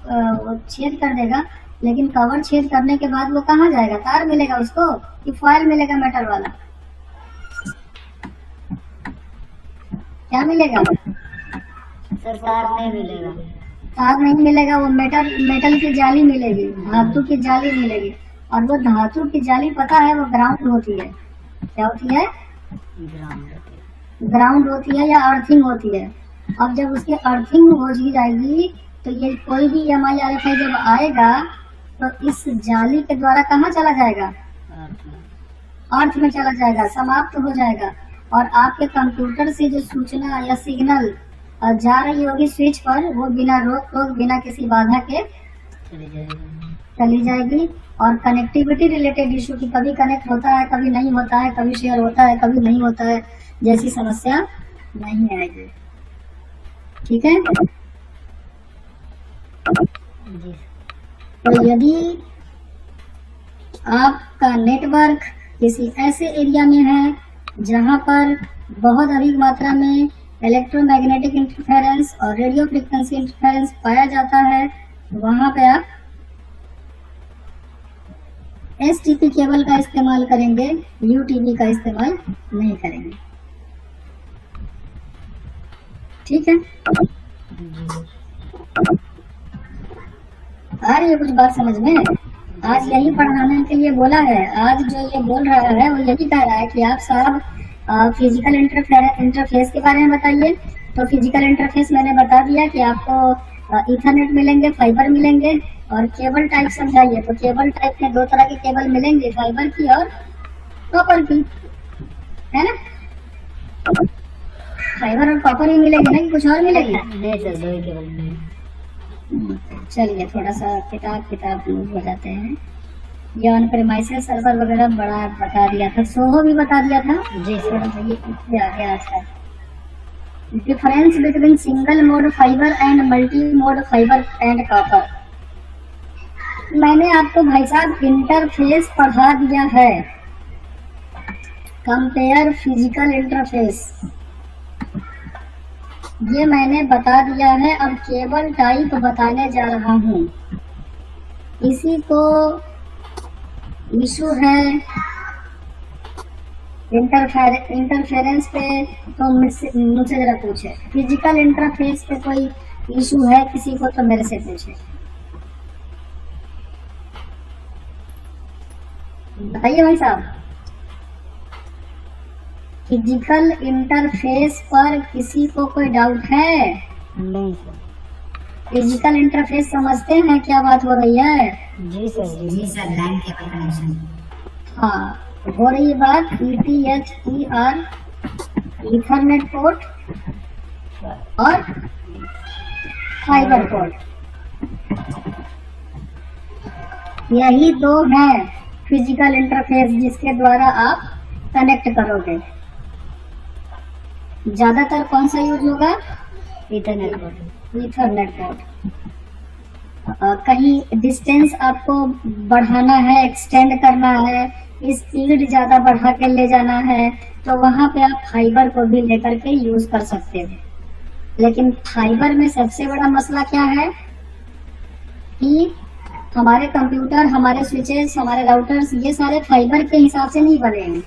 छेद कर देगा, लेकिन कवर छेद करने के बाद वो कहाँ जाएगा? तार मिलेगा उसको कि फॉयल मिलेगा मेटल वाला? क्या मिलेगा? सर तार नहीं मिलेगा। तार नहीं मिलेगा, वो मेटल की जाली मिलेगी, धातु की जाली मिलेगी। और वो धातु की जाली पता है वो ग्राउंड होती है। क्या होती है? ग्राउंड होती है या अर्थिंग होती है। अब जब उसकी अर्थिंग हो जाएगी तो ये कोई भी EMI RFI जब आएगा तो इस जाली के द्वारा कहाँ चला जाएगा? अर्थ में चला जाएगा, समाप्त हो जाएगा। और आपके कंप्यूटर से जो सूचना या सिग्नल जा रही होगी स्विच पर, वो बिना रोक टोक, बिना किसी बाधा के चली जाएगी। और कनेक्टिविटी रिलेटेड इशू की कभी कनेक्ट होता है, कभी नहीं होता है, कभी शेयर होता है, कभी नहीं होता है, जैसी समस्या नहीं आएगी। ठीक है। तो यदि आपका नेटवर्क किसी ऐसे एरिया में है जहां पर बहुत अधिक मात्रा में इलेक्ट्रोमैग्नेटिक इंटरफेरेंस और रेडियो फ्रीक्वेंसी इंटरफेरेंस पाया जाता है, वहां पे आप STP केबल का इस्तेमाल करेंगे, UTP का इस्तेमाल नहीं करेंगे। ठीक है। आ रही है कुछ बात समझ में? आज यही पढ़ाने के लिए बोला है। आज जो ये बोल रहा है वो यही कह रहा है कि आप साहब फिजिकल इंटरफेस के बारे में बताइए। तो फिजिकल इंटरफेस मैंने बता दिया कि आपको ईथरनेट मिलेंगे, फाइबर मिलेंगे, और केबल टाइप समझाइए। तो केबल टाइप में दो तरह के केबल मिलेंगे, फाइबर की और कॉपर की, है ना? फाइबर और कॉपर ही मिलेगी ना कि कुछ और मिलेगी? नहीं सर, दो ही केबल मिलेंगे। चलिए थोड़ा सा किताब मूव हो जाते हैं। ये ऑन प्रेमाइसेस सर्वर वगैरह बड़ा बता दिया था, सोहो भी बता दिया था जी सर। ये आ गया आज का difference between single mode fibre and multi mode fibre and copper. मैंने आपको भाई साहब इंटरफेस पढ़ा दिया है, कंपेयर फिजिकल इंटरफेस, ये मैंने बता दिया है। अब केबल टाइप बताने जा रहा हूँ। इसी को इशू है इंटरफेरेंस पे, तो मुझसे जरा पूछे। फिजिकल इंटरफेस पे कोई इशू है किसी को तो मेरे से पूछे, बताइए भाई साहब। फिजिकल इंटरफेस पर किसी को कोई डाउट है? नहीं सर। फिजिकल इंटरफेस समझते हैं क्या बात हो रही है? जी सर। जी सर, लैन केबल कनेक्शन। हाँ, हो रही बात ETHER ईथरनेट पोर्ट और फाइबर पोर्ट। यही दो हैं फिजिकल इंटरफेस जिसके द्वारा आप कनेक्ट करोगे। ज्यादातर कौन सा यूज होगा? Ethernet port. Ethernet port. कहीं डिस्टेंस आपको बढ़ाना है, एक्सटेंड करना है, स्पीड ज्यादा बढ़ा के ले जाना है, तो वहां पे आप फाइबर को भी लेकर के यूज कर सकते हो। लेकिन फाइबर में सबसे बड़ा मसला क्या है कि हमारे कंप्यूटर, हमारे स्विचेस, हमारे राउटर्स, ये सारे फाइबर के हिसाब से नहीं बने हैं।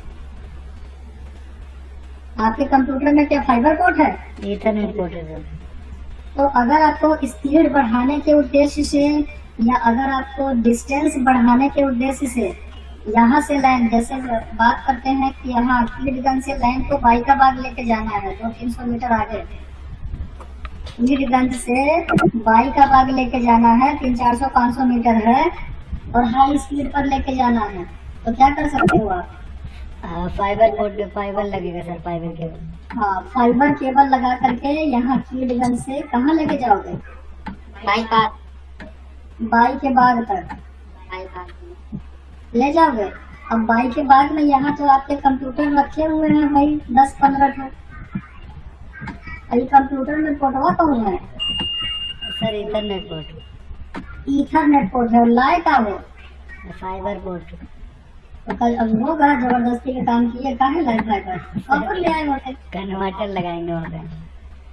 आपके कंप्यूटर में क्या फाइबर पोर्ट है? इथरनेट पोर्ट है सर। तो अगर आपको स्पीड बढ़ाने के उद्देश्य से या अगर आपको डिस्टेंस बढ़ाने के उद्देश्य से यहाँ से लाइन, जैसे बात करते हैं कि यहाँ कीडगंज से लाइन को बाईकाबाग लेके जाना है 200-300 मीटर आगे, कीडगंज से बाईकाबाग लेके जाना है 300-400-500 मीटर है और हाई स्पीड पर लेके जाना है, तो क्या कर सकते हो आप? फाइबर पोर्ट, फाइबर लगेगा सर, फाइबर केबल। हाँ, फाइबर केबल लगा करके यहाँ कीडगंज से कहाँ लेके जाओगे? बाई के बाग तक ले जाओगे। अब बाई के बाग में यहाँ तो आपके कंप्यूटर रखे हुए हैं भाई 10-15 ठो। अभी कंप्यूटर में पोर्टवा कौन है? Sir Ethernet port. Ethernet port है। लाए का हो? Fibre port. तो कल अब होगा जबरदस्ती के काम किए, काहे लाए फाइबर? कहाँ ले आए होते? कन्वर्टर लगाएंगे वहाँ पे।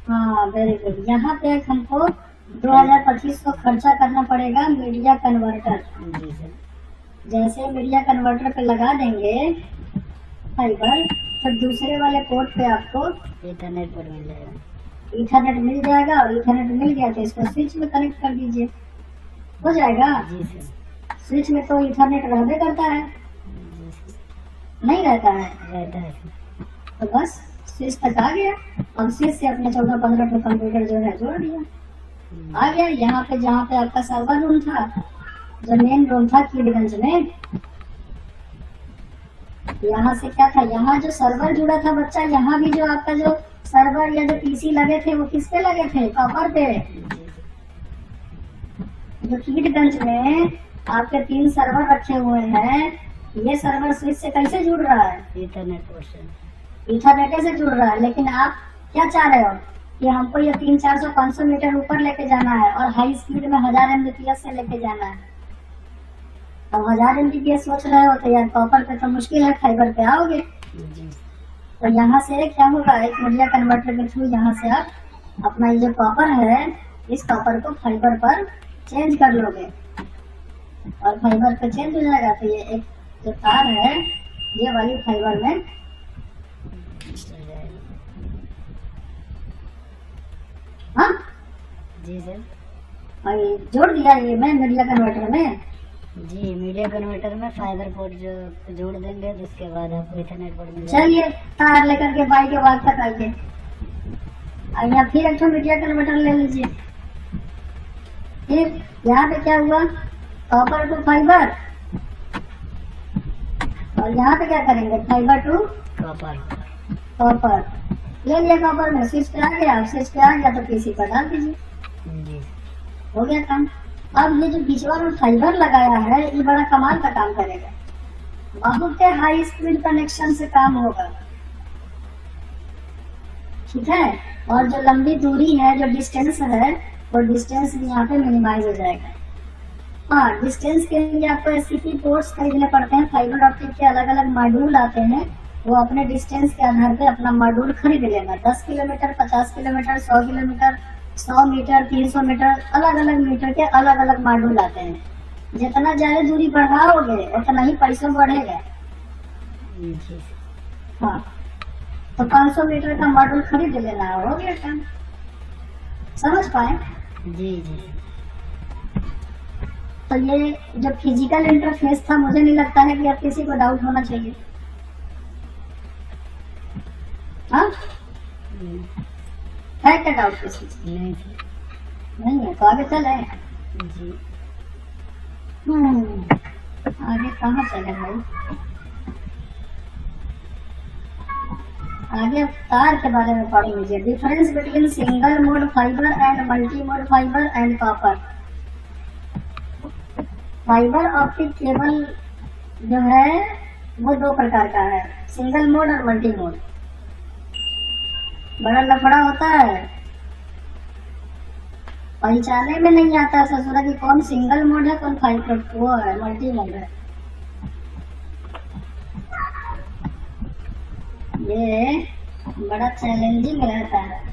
हाँ, वेरी गुड। यहाँ पे हमको 2025 खर्चा करना पड़ेगा मीडिया कन्वर्टर। जी सर। जैसे मीडिया कन्वर्टर पे लगा देंगे फाइबर, तो दूसरे वाले पोर्ट पे आपको इथरनेट पोर्ट मिल जाएगा। ईथरनेट मिल जाएगा और ईथरनेट मिल गया तो इसको स्विच में कनेक्ट कर दीजिए, हो जाएगा। जी सर। स्विच में तो ईथरनेट रहबे करता है, जी सर। नहीं रहता है, रहता है सर। तो बस स्विच तक आ गया और स्विच से अपने 14-15 ठो कंप्यूटर जो है जोड़ दिया, आ गया। यहाँ पे जहाँ पे आपका सर्वर रूम था, जो मेन रूम था कीडगंज में, यहाँ से क्या था, यहाँ जो सर्वर जुड़ा था बच्चा, यहाँ भी जो आपका जो सर्वर या जो पीसी लगे थे वो किस पे लगे थे? कॉपर पे। जो कीडगंज में आपके 3 सर्वर रखे हुए हैं, ये सर्वर स्विच से कैसे जुड़ रहा है? इथरनेट पोर्ट से। ईथरनेट से जुड़ रहा है। लेकिन आप क्या चाह रहे हो कि हमको ये 300-400-500 मीटर ऊपर लेके जाना है और हाई स्पीड में 1000 Mbps से लेके जाना है। अब 1000 Mbps सोच रहे हो तो यार कॉपर पे तो मुश्किल है, फाइबर पे आओगे। जी। तो यहाँ से क्या होगा, एक मीडिया कन्वर्टर के थ्रू यहाँ से आप अपना ये जो कॉपर है, इस कॉपर को फाइबर पर चेंज कर लोगे और फाइबर पे चेंज हो जाएगा। तो ये एक जो तार है, ये वाली फाइबर में हाँ जी सर। और ये जोड़ दिया ये मैं मीडिया कन्वर्टर में। जी, मीडिया कन्वर्टर में फाइबर पोर्ट जो जोड़ देंगे तो उसके बाद आपको इथरनेट पोर्ट मिल चलिए तार लेकर के बाई के बाद तक आइए, और यहाँ फिर एक मीडिया कन्वर्टर ले लीजिए। फिर यहाँ पे क्या हुआ, कॉपर टू फाइबर, और यहाँ पे क्या करेंगे, फाइबर टू कॉपर। कॉपर ले लिया। कॉपर में स्विच पे आ गया, स्विच पे आ गया तो पीसी पर डाल दीजिए, जी। हो गया काम। अब ये जो बीचवा में फाइबर लगाया है, ये बड़ा कमाल का काम करेगा, बहुत हाई स्पीड कनेक्शन से काम होगा, ठीक है। और जो लंबी दूरी है, जो डिस्टेंस है, वो डिस्टेंस भी यहाँ पे मिनिमाइज हो जाएगा। हाँ, डिस्टेंस के लिए आपको एससीपी पोर्ट्स खरीदने पड़ते हैं। फाइबर ऑप्टिक के अलग अलग मॉड्यूल आते हैं, वो अपने डिस्टेंस के आधार पे अपना मॉड्यूल खरीद लेना। 10 kilometre, 50 kilometre, 100 kilometre, 100 metre, 300 metre, अलग अलग मीटर के अलग अलग मॉड्यूल आते हैं। जितना ज्यादा दूरी बढ़ाओगे उतना ही पैसा बढ़ेगा। जी। हाँ, तो 500 मीटर का मॉड्यूल खरीद लेना, हो गया काम। समझ पाए? जी जी। तो ये जो फिजिकल इंटरफेस था, मुझे नहीं लगता है कि अब किसी को डाउट होना चाहिए। हाँ, है क्या डाउट किसी से? नहीं नहीं है तो आगे चले। जी। आगे कहाँ चले भाई? आगे अब तार के बारे में पढ़ लीजिए। Difference between single mode fibre and multi mode fibre and copper. Fibre optic cable जो है वो दो प्रकार का है, सिंगल मोड और मल्टी मोड। बड़ा लफड़ा होता है, पहचाने में नहीं आता ससुरा कि कौन सिंगल मोड है कौन फाइबर वो है मल्टी मोड है। ये बड़ा चैलेंजिंग रहता है।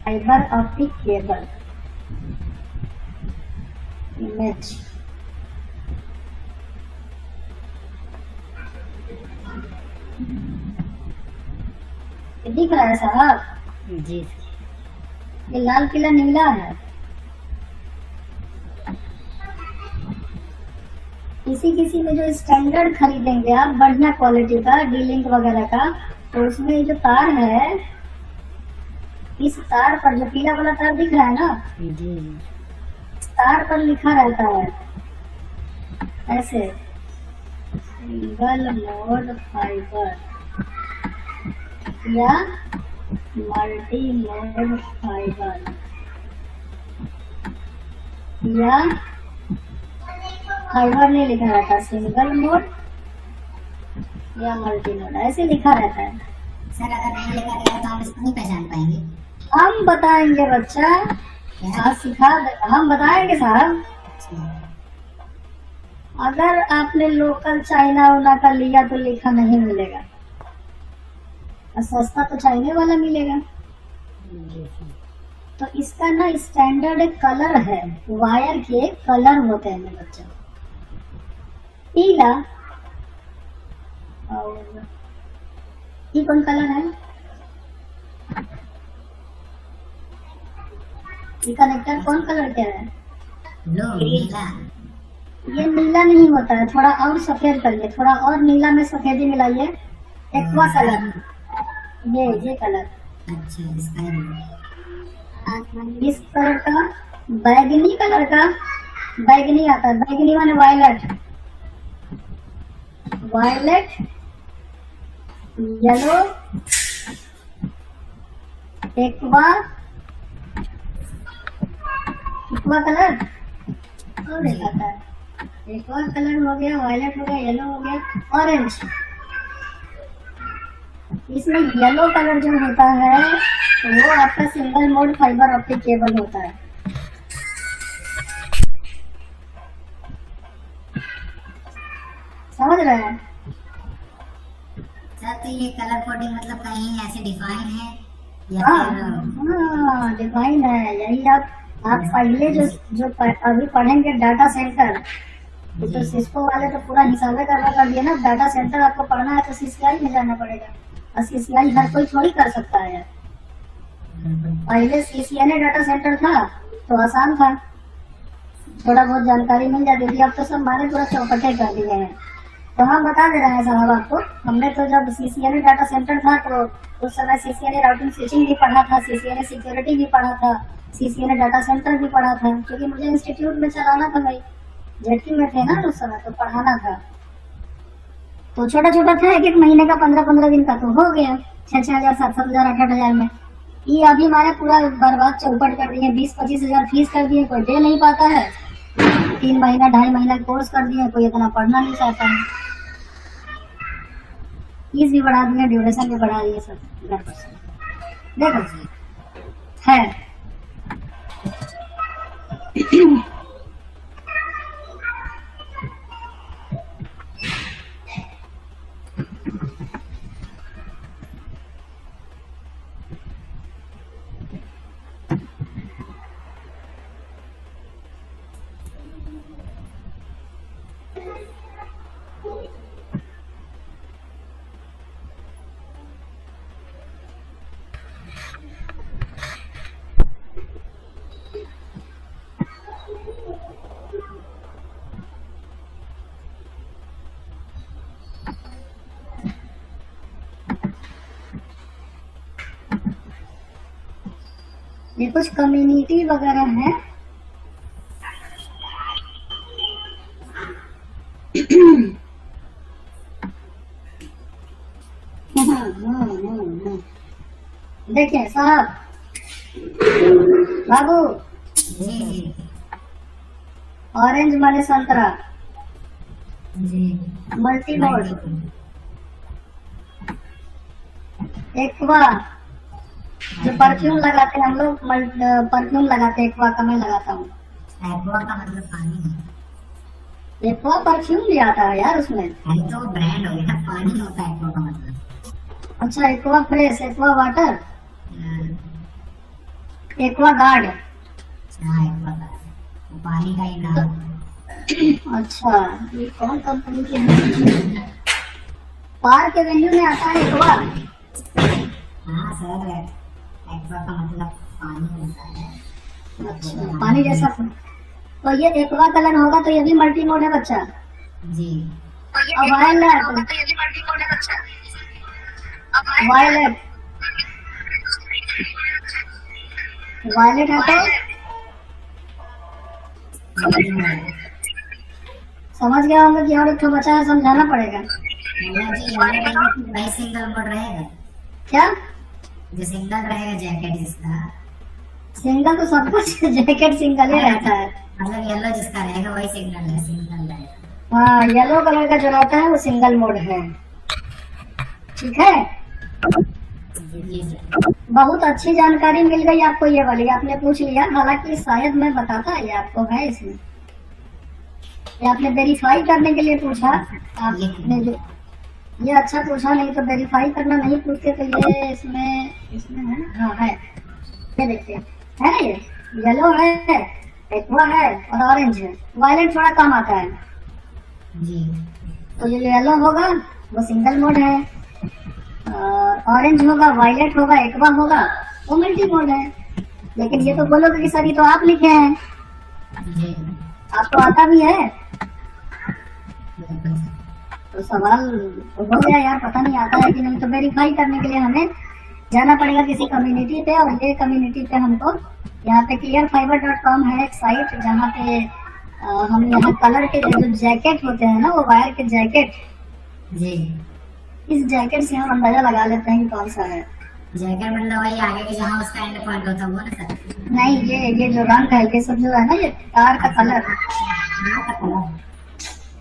फाइबर ऑप्टिक केबल इमेज दिख रहा है साहब जी। ये लाल पीला नीला है। किसी किसी में जो स्टैंडर्ड खरीदेंगे आप बढ़िया क्वालिटी का डी-लिंक वगैरह का, तो उसमें जो तार है, इस तार पर जो पीला वाला तार दिख रहा है ना, जी। तार पर लिखा रहता है ऐसे सिंगल मोड फाइबर या मल्टी मोड फाइबर या फाइबर नहीं लिखा रहता, सिंगल मोड या मल्टी मोड ऐसे लिखा रहता है। सर अगर नहीं लिखा गया तो आप इसको नहीं पहचान पाएंगे। हम बताएंगे बच्चा, आज हम बताएंगे साहब। अगर आपने लोकल चाइना उना का लिया तो लिखा नहीं मिलेगा, और सस्ता तो चाइने वाला मिलेगा। तो इसका ना स्टैंडर्ड कलर है, वायर के कलर होते हैं मेरे बच्चा, पीला और ये कौन कलर है, ये कनेक्टर कौन कलर का है, नीला। ये नीला नहीं होता है, थोड़ा और सफेद करिए, थोड़ा और नीला में सफेदी मिलाइए, एक्वा कलर, ये कलर। अच्छा, इसका इस कलर का, बैगनी कलर का, बैगनी आता है, बैगनी माने violet, violet, yellow, aqua colour और एक आता है, एक्वा कलर हो गया, वायलेट हो गया, येलो हो गया, ऑरेंज। इसमें येलो कलर जो होता है वो आपका single mode fibre optic cable होता है। समझ रहे हैं सर? तो ये कलर कोडिंग मतलब कहीं ऐसे डिफाइन है या हाँ डिफाइन है। यही आप पहले जो अभी पढ़ेंगे डाटा सेंटर, तो सिस्को वाले तो पूरा हिसाब कर दिया ना। डाटा सेंटर आपको पढ़ना है तो सीसीआई में जाना पड़ेगा, और सीसीआई हर कोई थोड़ी कर सकता है। पहले सीसीएनए डाटा सेंटर था तो आसान था, थोड़ा बहुत जानकारी मिल जाती थी। अब तो सब माने पूरा चौपटे कर दिए हैं। तो हम बता दे रहे हैं साहब आपको, हमने तो जब सीसीएनए डाटा सेंटर था तो उस समय सीसीएनए राउटिंग स्विचिंग भी पढ़ा था, सीसीएनए सिक्योरिटी भी पढ़ा था, सीसीएनए डाटा सेंटर भी पढ़ा था, क्योंकि मुझे इंस्टीट्यूट में चलाना था भाई, जेटी में थे ना उस समय, तो पढ़ाना था। तो छोटा छोटा था, एक महीने का 15-15 दिन का तो हो गया 6,000 7,000 8,000 में। ये अभी हमारे पूरा बर्बाद चौपट कर दिए, 20-25 हजार फीस कर दिए, कोई दे नहीं पाता है। 3 महीना 2.5 महीना कोर्स कर दिए, कोई इतना पढ़ना नहीं चाहता है। फीस भी बढ़ा दिए, ड्यूरेशन भी बढ़ा दिए, सब देखो है। ये कुछ कम्युनिटी वगैरह है, देखिए साहब, बाबू, जी जी ऑरेंज माने संतरा, जी मल्टी मोड, एक्वा, जो परफ्यूम लगाते हैं हम लोग, परफ्यूम लगाते हैं, एक्वा का मैं लगाता हूँ। एक्वा का मतलब पानी है। एक्वा परफ्यूम भी आता है यार उसमें। अरे तो ब्रांड हो गया ना, पानी होता है एक्वा का मतलब। अच्छा, एक्वा फ्रेश, एक्वा वाटर, हाँ, एक्वा गार्ड। एक्वा का वो पानी का ही नाम। अच्छा, ये कौन कंपनी के है? पार्क एवेन्यू में आता है एक्वा। हाँ सर, एक्वा का मतलब पानी होता है। अच्छा, पानी जैसा। तो ये एक्वा कलर होगा तो ये भी मल्टी मोड है बच्चा। जी और वायलेट, वायलेट, वायलेट है तो समझ गया होंगे कि और एक तो बचा है, समझाना पड़ेगा। जी भाई सिंगल मोड रहेगा। क्या जो सिंगल रहेगा जैकेट जिसका, सिंगल तो सब कुछ जैकेट सिंगल ही रहता है। मतलब येलो जिसका रहेगा वही सिंगल है, सिंगल रहेगा। हाँ, येलो कलर का जो रहता है वो सिंगल मोड है। ठीक है, जी जी बहुत अच्छी जानकारी मिल गई आपको ये वाली, आपने पूछ लिया। हालांकि शायद मैं बताता ये आपको है इसमें, ये आपने वेरीफाई करने के लिए पूछा। आपने जो ये अच्छा पूछा, नहीं तो वेरीफाई करना नहीं पूछते तो ये इसमें है ना। हाँ है, ये देखिए है ना, ये येलो है, एक्वा है और ऑरेंज है। वायलेट थोड़ा कम आता है। जी तो जो येलो होगा वो सिंगल मोड है, ऑरेंज होगा, वायलेट होगा, एक्वा होगा, वो मल्टी मोड है। लेकिन ये तो बोलोगे कि सर ये तो आप लिखे हैं, जी आपको आता भी है। बिल्कुल। तो सवाल तो हो गया यार, पता नहीं आता है कि नहीं। तो वेरीफाई करने के लिए हमें जाना पड़ेगा किसी कम्युनिटी पे, और ये कम्युनिटी पे हमको यहाँ पे clearfiber.com है एक साइट, जहाँ पे हम यहाँ कलर के जो जैकेट होते हैं ना, वो वायर के जैकेट, जी इस जैकेट से हम अंदाजा लगा लेते हैं कि कौन सा है। जैकेट मतलब वही आगे के जहाँ उसका एंड पॉइंट होता है वो ना सर। नहीं, ये जो रंग है, ये सब जो है ना, ये कार का कलर,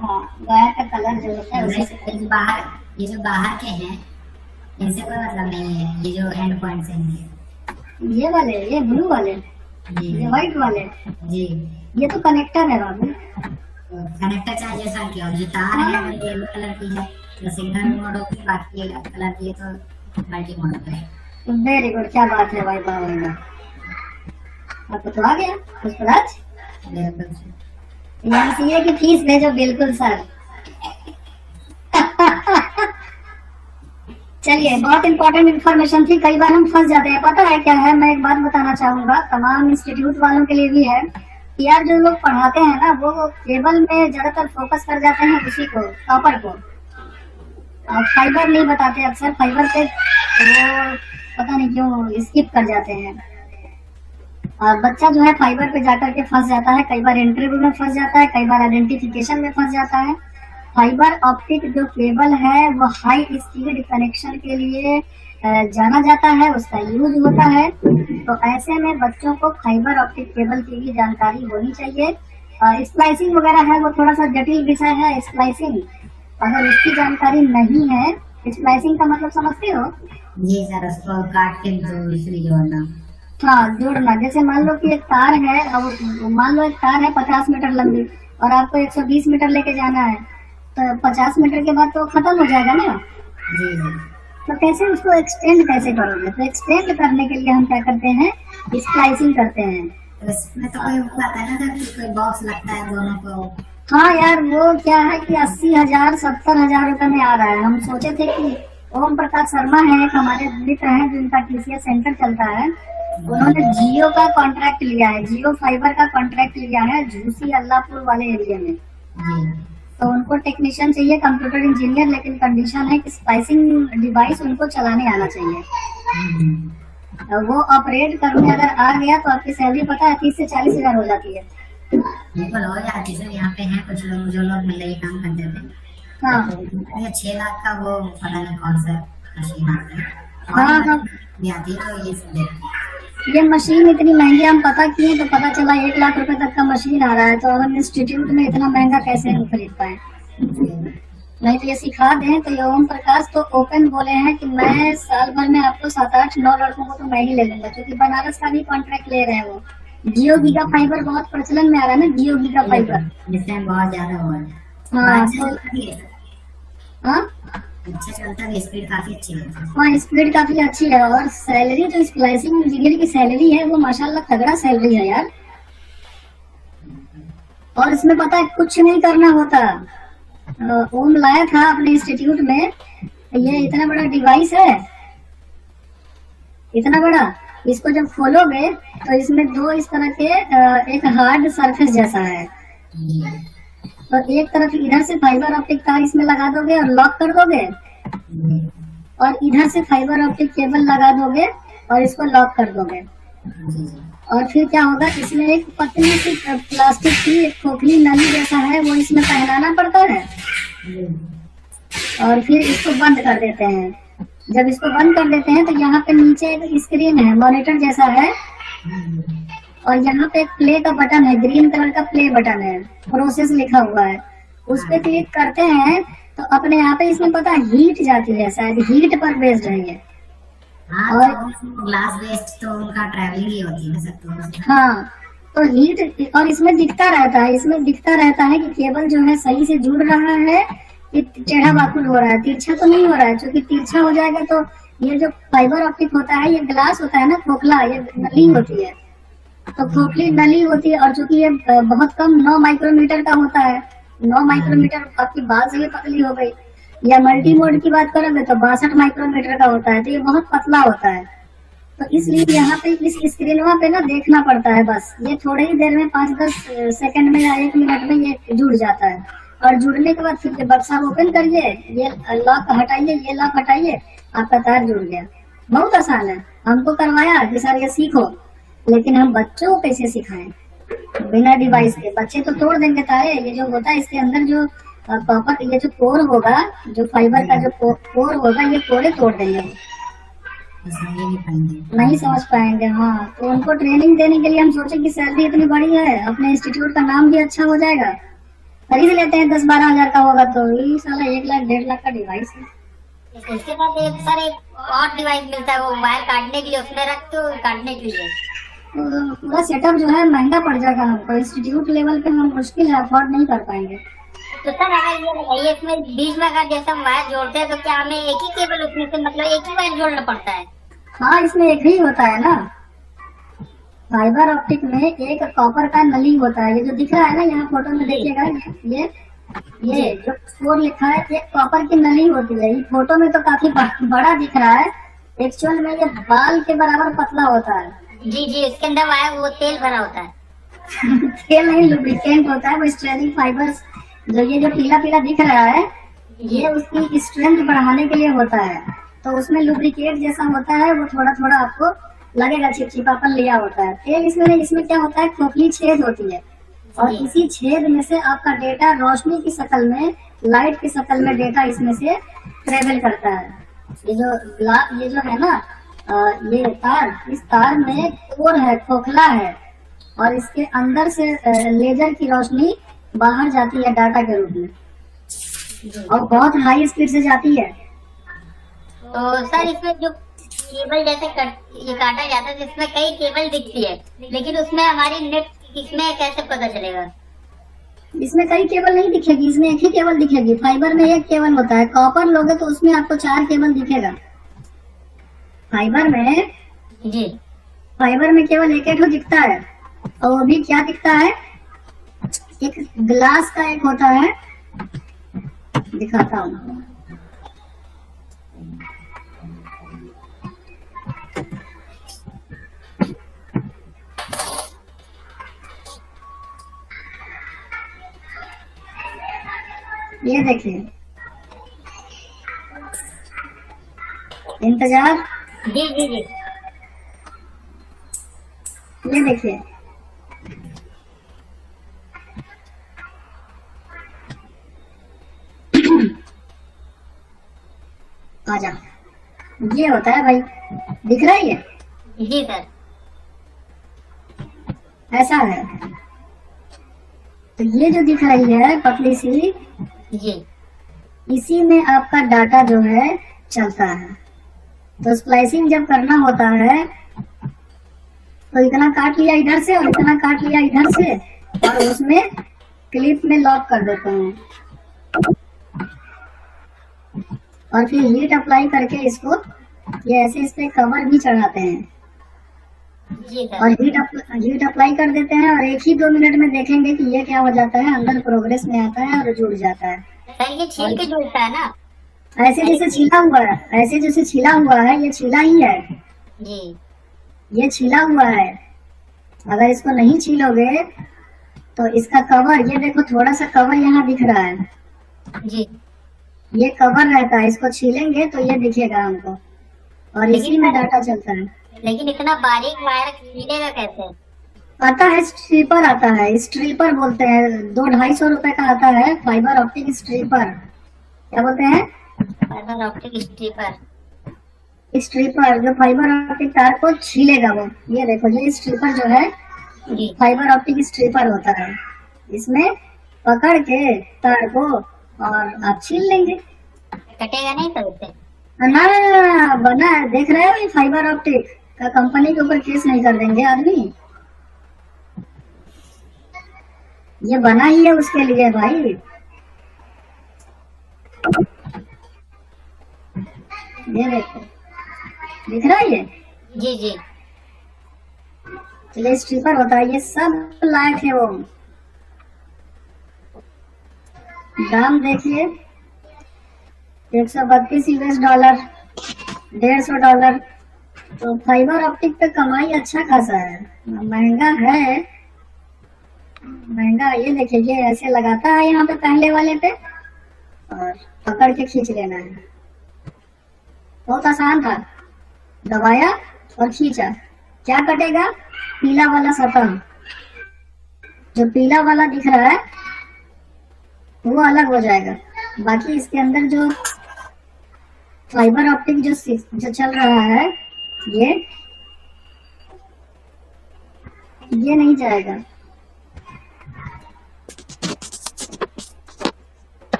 हाँ वायर का कलर जो होता है उसी से। ये जो बाहर के हैं इनसे कोई मतलब नहीं है, ये जो एंड पॉइंट से हैं। ये वाले, ये ब्लू वाले, जी ये व्हाइट वाले, जी ये तो कनेक्टर है बाबू। कनेक्टर चाहे जैसा की हो, जो तार है वो येलो कलर की है तो सिंगल मोड होगी, बाकी कलर की है तो मल्टी मोड होता है। वेरी गुड, क्या बात है भाई, वाह भाई वाह, आपको तो आ गया पुष्पराज। बिल्कुल एमसीए की फीस भेजो, बिल्कुल सर। चलिए, बहुत इंपॉर्टेंट इन्फॉर्मेशन थी। कई बार हम फंस जाते हैं, पता है क्या है, मैं एक बात बताना चाहूंगा, तमाम इंस्टीट्यूट वालों के लिए भी है कि यार जो लोग पढ़ाते हैं ना, वो केबल में ज्यादातर फोकस कर जाते हैं उसी को, कॉपर को, और फाइबर नहीं बताते। अक्सर फाइबर पे वो पता नहीं क्यों स्किप कर जाते हैं, और बच्चा जो है फाइबर पे जाकर के फंस जाता है। कई बार इंटरव्यू में फंस जाता है, कई बार आइडेंटिफिकेशन में फंस जाता है। फाइबर ऑप्टिक जो केबल है वो हाई स्पीड कनेक्शन के लिए जाना जाता है, उसका यूज होता है। तो ऐसे में बच्चों को फाइबर ऑप्टिक केबल की भी जानकारी होनी चाहिए। स्प्लाइसिंग वगैरह है वो थोड़ा सा जटिल विषय है। स्प्लाइसिंग अगर उसकी जानकारी नहीं है, स्प्लाइसिंग का मतलब समझते हो? जी सर, उसको काट के दूसरी जोड़ना। हाँ, जोड़ना। जैसे मान लो कि एक तार है, और मान लो एक तार है 50 मीटर लंबी और आपको 120 मीटर लेके जाना है, तो 50 मीटर के बाद तो खत्म हो जाएगा ना। जी जी तो कैसे उसको एक्सटेंड कैसे करोगे? तो एक्सटेंड करने के लिए हम क्या करते हैं, स्प्लाइसिंग करते हैं। तो इसमें तो कोई वो आता है ना सर कि कोई बॉक्स लगता है दोनों को। हाँ यार, वो क्या है कि 80,000 70,000 रुपए में आ रहा है। हम सोचे थे कि ओम प्रकाश शर्मा है, एक हमारे मित्र हैं जिनका टीसीएस सेंटर चलता है, उन्होंने जियो का कॉन्ट्रैक्ट लिया है, जियो फाइबर का कॉन्ट्रैक्ट लिया है झूसी अल्लाहपुर वाले एरिया में। जी तो उनको टेक्नीशियन चाहिए, कंप्यूटर इंजीनियर, लेकिन कंडीशन है कि स्पाइसिंग डिवाइस उनको चलाने आना चाहिए। वो ऑपरेट करने अगर आ गया तो आपकी सैलरी पता है 30 से 40 हजार हो जाती है। बिल्कुल हो जाती सर। यहाँ पे हैं कुछ लोग जो लोग मतलब ये काम करते थे। हाँ ये 6 लाख का वो पता नहीं कौन सा मशीन आता है। हाँ हाँ। भी आती है तो ये सब देखते हैं। ये मशीन इतनी महंगी हम पता किए तो पता चला 1 लाख रुपए तक का मशीन आ रहा है, तो हम इंस्टीट्यूट में इतना महंगा कैसे हम खरीद पाए। नहीं तो ये सिखा दें तो ये ओम प्रकाश तो ओपन बोले हैं कि मैं साल भर में आपको 7-8-9 लड़कों को तो मैं ही ले लूंगा, क्योंकि बनारस का भी कॉन्ट्रैक्ट ले रहे हैं वो। जियो गीगा फाइबर बहुत प्रचलन में आ रहा है ना, जियो गीगा फाइबर। जिससे बहुत ज्यादा हुआ है। हाँ अच्छा तो चलता भी है। हाँ अच्छा चलता भी, स्पीड काफी अच्छी है। हाँ, स्पीड काफी अच्छी है, और सैलरी जो स्प्लाइसिंग इंजीनियर की सैलरी है वो माशाल्लाह तगड़ा सैलरी है यार। और इसमें पता है कुछ नहीं करना होता। ओम लाया था अपने इंस्टीट्यूट में, ये इतना बड़ा डिवाइस है, इतना बड़ा। इसको जब खोलोगे तो इसमें दो इस तरह के एक हार्ड सरफेस जैसा है, तो एक तरफ इधर से फाइबर ऑप्टिक तार इसमें लगा दोगे और लॉक कर दोगे, और इधर से फाइबर ऑप्टिक केबल लगा दोगे और इसको लॉक कर दोगे। और फिर क्या होगा, इसमें एक पतली सी प्लास्टिक की एक खोखली नली जैसा है, वो इसमें पहनाना पड़ता है, और फिर इसको बंद कर देते हैं। जब इसको बंद कर देते हैं तो यहाँ पे नीचे एक स्क्रीन है, मॉनिटर जैसा है, और यहाँ पे एक प्ले का बटन है, ग्रीन कलर का प्ले बटन है, प्रोसेस लिखा हुआ है। उस पे क्लिक करते हैं तो अपने आप ही इसमें पता है हीट जाती है, शायद हीट पर बेस्ड है ये। हाँ, और तो ग्लास वेस्ट तो उनका ट्रैवलिंग ही होती है ना सब। तो हाँ, तो हीट, और इसमें दिखता रहता है, इसमें दिखता रहता है कि केबल जो है सही से जुड़ रहा है कि टेढ़ा बाकुल हो रहा है, तिरछा तो नहीं हो रहा है। क्योंकि तिरछा हो जाएगा तो ये जो फाइबर ऑप्टिक होता है, ये ग्लास होता है ना, खोखला, ये नली होती है, तो खोखली नली होती है। और चूंकि ये बहुत कम 9 माइक्रोमीटर का होता है, 9 माइक्रोमीटर आपकी बात से ही पतली हो गई। या मल्टी मोड की बात करोगे तो 62 माइक्रोमीटर का होता है, तो ये बहुत पतला होता है। तो इसलिए यहाँ पे इस स्क्रीन पे ना देखना पड़ता है, बस ये थोड़ी ही देर में 5-10 सेकंड में या 1 मिनट में ये जुड़ जाता है। और जुड़ने के बाद फिर ये बक्सा ओपन करिए, ये लॉक हटाइए, ये लॉक हटाइए, आपका तार जुड़ गया। बहुत आसान है। हमको करवाया कि सर ये सीखो, लेकिन हम बच्चों को कैसे सिखाएं बिना डिवाइस के? बच्चे तो तोड़ देंगे तारे। ये जो होता है इसके अंदर जो कॉपर, ये जो कोर होगा, जो फाइबर का जो कोर होगा, ये कोरे तोड़ देंगे, नहीं समझ पाएंगे। हाँ, तो उनको ट्रेनिंग देने के लिए हम सोचे कि सैलरी इतनी बड़ी है, अपने इंस्टीट्यूट का नाम भी अच्छा हो जाएगा, खरीद लेते हैं। 10-12 हजार का होगा तो ये साला 1-1.5 लाख का डिवाइस है। उसके बाद एक सर एक और डिवाइस मिलता है, वो वायर काटने के लिए, उसमें रख दो काटने के लिए। तो पूरा सेटअप जो है महंगा पड़ जाएगा हमको, इंस्टीट्यूट लेवल पे हम मुश्किल है, अफोर्ड नहीं कर पाएंगे। तो सर अगर ये बताइए, इसमें बीच में अगर जैसे हम वायर जोड़ते हैं तो क्या हमें एक ही केबल उसमें से, मतलब एक ही वायर जोड़ना पड़ता है? हाँ, इसमें एक ही होता है ना, फाइबर ऑप्टिक में एक कॉपर का नली होता है। ये जो दिख रहा है ना यहाँ फोटो में देखिएगा, ये जो 4 लिखा है, ये कॉपर की नली होती है। ये फोटो में तो काफी बड़ा दिख रहा है, एक्चुअल में ये बाल के बराबर पतला होता है। जी जी, इसके अंदर वायर वो तेल भरा होता है। तेल नहीं, लुब्रिकेंट होता है वो, स्ट्रेनिंग फाइबर्स। जो ये जो पीला पीला दिख रहा है, ये उसकी स्ट्रेंथ बढ़ाने के लिए होता है। तो उसमें लुब्रिकेट जैसा होता है, वो थोड़ा थोड़ा आपको लगेगा, चिपचिपापन लिया होता है। तेल इसमें नहीं, इसमें क्या होता है, खोखली छेद होती है, और इसी छेद में से आपका डेटा रोशनी की शक्ल में, लाइट की शक्ल में डेटा इसमें से ट्रेवल करता है। ये जो है ना, ये तार, इस तार में कोर है, खोखला है, और इसके अंदर से लेजर की रोशनी बाहर जाती है डाटा के रूप में, और बहुत हाई स्पीड से जाती है। तो सर इसमें जो केबल जैसे ये काटा जाता है, जिसमें कई केबल दिखती है, लेकिन उसमें हमारी नेट इसमें कैसे पता चलेगा? इसमें कई केबल नहीं दिखेगी, इसमें एक ही केबल दिखेगी। फाइबर में एक केबल होता है, कॉपर लोगे तो उसमें आपको 4 केबल दिखेगा। फाइबर में केवल एक दिखता है, और वो भी क्या दिखता है, एक ग्लास का एक होता है, दिखाता हूँ। ये देखिए, इंतजार, जी जी जी, ये देखिए, आजा, ये होता है भाई, दिख रहा है ये, जी सर। ऐसा है। तो ये जो दिख रही है पतली सी, जी इसी में आपका डाटा जो है चलता है। तो स्प्लाइसिंग जब करना होता है तो इतना काट लिया इधर से और इतना काट लिया इधर से, और उसमें क्लिप में लॉक कर देते हैं और फिर हीट अप्लाई करके इसको ये ऐसे इस पे कवर भी चढ़ाते हैं जी और सर। हीट अप्लाई कर देते हैं, और 1 ही 2 मिनट में देखेंगे कि ये क्या हो जाता है, अंदर प्रोग्रेस में आता है और जुड़ जाता है। सर ये छील के जुड़ता है ना? ऐसे जैसे छिला हुआ है, ऐसे जैसे छिला हुआ है, ये छिला ही है, जी ये छिला हुआ है। अगर इसको नहीं छीलोगे तो इसका कवर, ये देखो थोड़ा सा कवर यहाँ दिख रहा है, जी। ये कवर रहता है, इसको छीलेंगे तो ये दिखेगा हमको, और इसी में डाटा चलता है। लेकिन इतना बारीक वायर छीलेगा कैसे? आता है स्ट्रीपर, आता है स्ट्रीपर बोलते हैं, 200-250 रुपए का आता है फाइबर ऑप्टिक स्ट्रीपर। क्या बोलते हैं? Fibre optic stripper. स्ट्रीपर, जो फाइबर ऑप्टिक तार को छीलेगा वो। ये देखो, ये स्ट्रीपर जो है जी फाइबर ऑप्टिक स्ट्रीपर होता है, इसमें पकड़ के तार को और आप छील लेंगे। कटेगा नहीं सर उससे? ना, बना है, देख रहे हो, ये फाइबर ऑप्टिक का कंपनी के ऊपर केस नहीं कर देंगे आदमी, ये बना ही है उसके लिए भाई। ये देखो, दिख रहा है ये, जी जी चलिए स्ट्रीपर होता है, ये सब लायक है वो। दाम देखिए, $132, $150। तो फाइबर ऑप्टिक पे कमाई अच्छा खासा है, महंगा है, महंगा। ये देखिए, ये ऐसे लगाता है यहाँ पे पहले वाले पे और पकड़ के खींच लेना है, बहुत आसान था। दबाया और खींचा, क्या कटेगा? पीला वाला सतह, जो पीला वाला दिख रहा है वो अलग हो जाएगा। बाकी इसके अंदर जो फाइबर ऑप्टिक जो चल रहा है, ये नहीं जाएगा।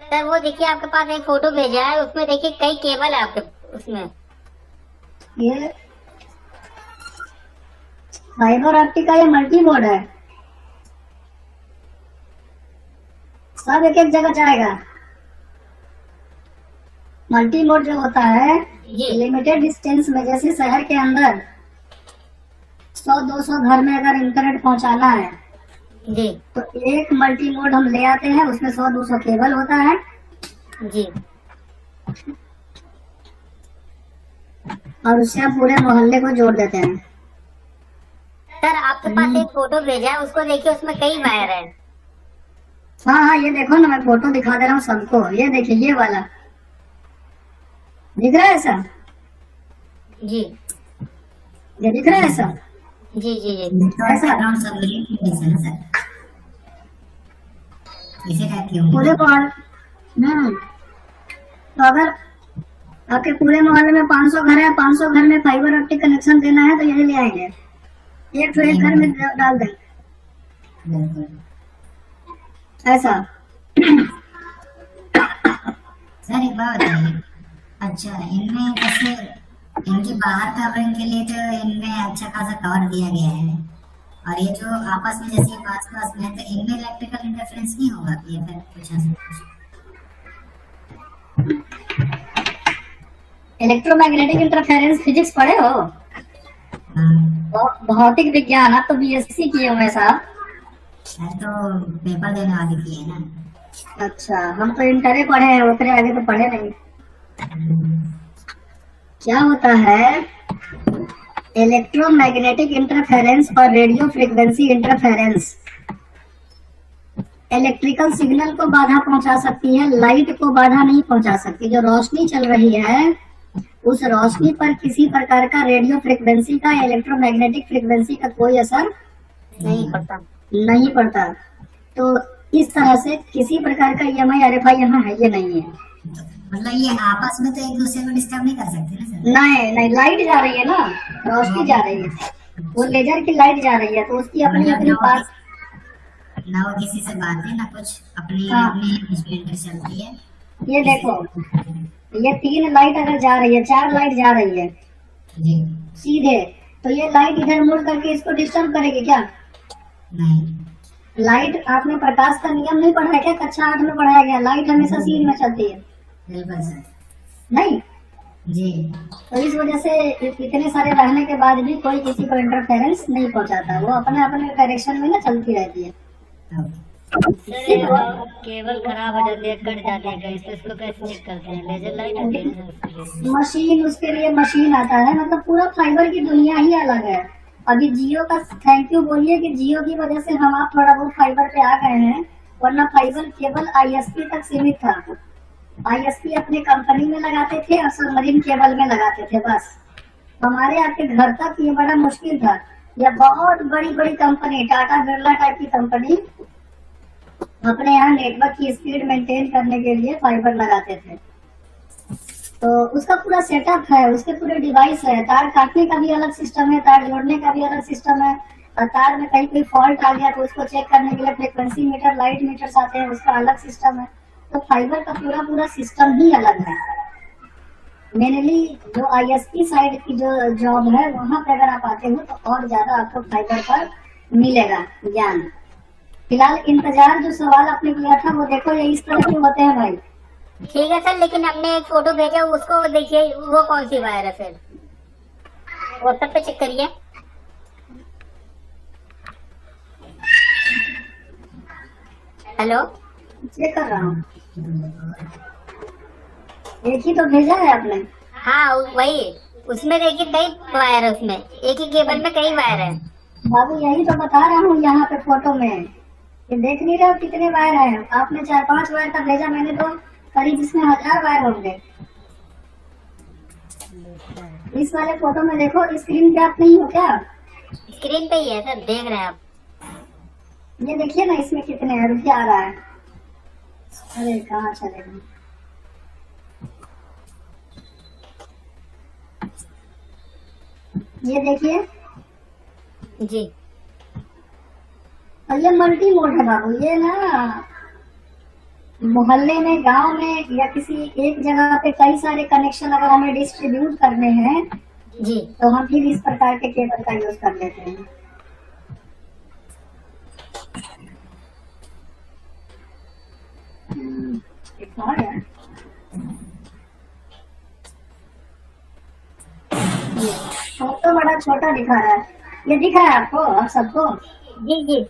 सर वो देखिए आपके पास एक फोटो भेजा है, उसमें देखिए कई केबल है आपके उसमें। ये फाइबर ऑप्टिक का ये मल्टी बोर्ड है, सब एक एक जगह जाएगा। मल्टी मोड जो होता है, जी लिमिटेड डिस्टेंस में, जैसे शहर के अंदर 100-200 घर में अगर इंटरनेट पहुंचाना है जी तो एक मल्टी मोड हम ले आते हैं, उसमें 100-200 केबल होता है जी। और उससे हम पूरे मोहल्ले को जोड़ देते हैं। सर आपके पास एक फोटो भेजा है, उसको देखिए उसमें कई वायर है। हाँ हाँ, ये देखो ना, मैं फोटो दिखा दे रहा हूँ सबको, ये देखिए, ये वाला दिख रहा है ऐसा, जी ये दिख रहा है ऐसा, जी जी जी। ऐसा बैकग्राउंड सब है सर, इसे टाइप किया पूरे मोहल्ले। तो अगर आपके पूरे मोहल्ले में 500 घर है, 500 घर में फाइबर ऑप्टिक कनेक्शन देना है तो यही ले आएंगे, एक घर में डाल दें, बिल्कुल। ऐसा। सर एक बात बताइए, अच्छा इनमें जैसे इनके बाहर कवरिंग के लिए तो इनमें अच्छा खासा कवर दिया गया है, और ये जो आपस में जैसे पास पास में है, तो इनमें इलेक्ट्रिकल इंटरफेरेंस नहीं होगा कि ये फिर कुछ ऐसा कुछ? इलेक्ट्रोमैग्नेटिक इंटरफेरेंस फिजिक्स पढ़े हो? भौतिक विज्ञान, आप तो बीएससी किए हुए साहब। सर तो पेपर देने वाली थी है ना। अच्छा, हम तो इंटरे पढ़े हैं, उतरे आगे तो पढ़े नहीं। क्या होता है इलेक्ट्रोमैग्नेटिक इंटरफेरेंस और radio frequency interference? Electrical signal को बाधा पहुंचा सकती है, लाइट को बाधा नहीं पहुंचा सकती। जो रोशनी चल रही है उस रोशनी पर किसी प्रकार का रेडियो फ्रीक्वेंसी का, इलेक्ट्रोमैग्नेटिक फ्रीक्वेंसी का कोई असर नहीं पड़ता। नहीं पड़ता। तो इस तरह से किसी प्रकार का EMI RFI यहाँ है, ये नहीं है। मतलब ये आपस में तो एक दूसरे को डिस्टर्ब नहीं कर सकते ना सर? नहीं नहीं, लाइट जा रही है ना, रोशनी जा रही है, वो लेजर की लाइट जा रही है, तो उसकी अपनी मतलब अपनी पास। ना वो किसी से बात है ना कुछ, अपनी हाँ। अपनी स्प्लेंडर चलती है। ये देखो, ये 3 लाइट अगर जा रही है, 4 लाइट जा रही है जी। सीधे, तो ये लाइट इधर मुड़ करके इसको डिस्टर्ब करेगी क्या? नहीं। लाइट आपने प्रकाश का नियम नहीं पढ़ा है क्या? कक्षा 8 में पढ़ाया गया, लाइट हमेशा सीध में चलती है, बिल्कुल सर। नहीं? जी। तो इस वजह से इतने सारे रहने के बाद भी कोई किसी को इंटरफेरेंस नहीं पहुंचाता, वो अपने अपने डायरेक्शन में ना चलती रहती है। सर ये बताओ, केबल खराब हो जाती है, कट जाती है कहीं, तो इसको कैसे चेक करते हैं? लेजर लाइट आती है ना उसके लिए। मशीन, उसके लिए मशीन आता है, मतलब पूरा फाइबर की दुनिया ही अलग है। अभी जियो का थैंक यू बोलिए कि जियो की वजह से हम आप थोड़ा बहुत फाइबर पे आ गए हैं, वरना फाइबर केवल आईएसपी तक सीमित था। आईएसपी अपने कंपनी में लगाते थे और सबमरीन केबल में लगाते थे, बस। हमारे आपके घर तक ये बड़ा मुश्किल था। या बहुत बड़ी बड़ी कंपनी, टाटा बिरला टाइप की कंपनी अपने यहाँ नेटवर्क की स्पीड मेंटेन करने के लिए फाइबर लगाते थे। तो उसका पूरा सेटअप है, उसके पूरे डिवाइस है, तार काटने का भी अलग सिस्टम है, तार जोड़ने का भी अलग सिस्टम है, और तार में कहीं कोई फॉल्ट आ गया तो उसको चेक करने के लिए फ्रिक्वेंसी मीटर, लाइट मीटर्स आते हैं, उसका अलग सिस्टम है। तो फाइबर का पूरा पूरा सिस्टम ही अलग है। मेनली जो आईएसपी साइड की जो जॉब है, वहां पे अगर आप आते हो तो और ज्यादा आपको फाइबर पर मिलेगा ज्ञान। फिलहाल इंतजार, जो सवाल आपने किया था वो देखो, ये इस तरह के होते हैं भाई। ठीक है सर, लेकिन हमने एक फोटो भेजा, उसको देखिए, वो कौन सी वायर है? फिर व्हाट्सएप पे चेक करिए। हेलो, चेक कर रहा हूँ, एक ही तो भेजा है आपने। हाँ वही, उसमें देखिए कई वायर है, उसमें एक ही केबल में कई वायर है। बाबू यही तो बता रहा हूँ यहाँ पे फोटो में, ये देख नहीं रहे हो कितने वायर हैं? आपने 4-5 वायर का भेजा, मैंने तो करीब इसमें 1000 वायर होंगे। इस वाले फोटो में देखो, स्क्रीन पे आप नहीं हो क्या? स्क्रीन पे ही है सर, देख रहे हैं आप। ये देखिए ना, इसमें कितने हैं, रुपया आ रहा है। अरे कहाँ चले गए? ये देखिए, जी, और ये मल्टी मोड है बाबू। ये ना मोहल्ले में, गांव में, या किसी एक जगह पे कई सारे कनेक्शन अगर हमें डिस्ट्रीब्यूट करने हैं, जी, तो हम फिर इस प्रकार के केबल का यूज कर लेते हैं। एक और है, ये फोटो बड़ा छोटा दिखा रहा है। ये दिख रहा है आपको, आप सबको? जी, जी,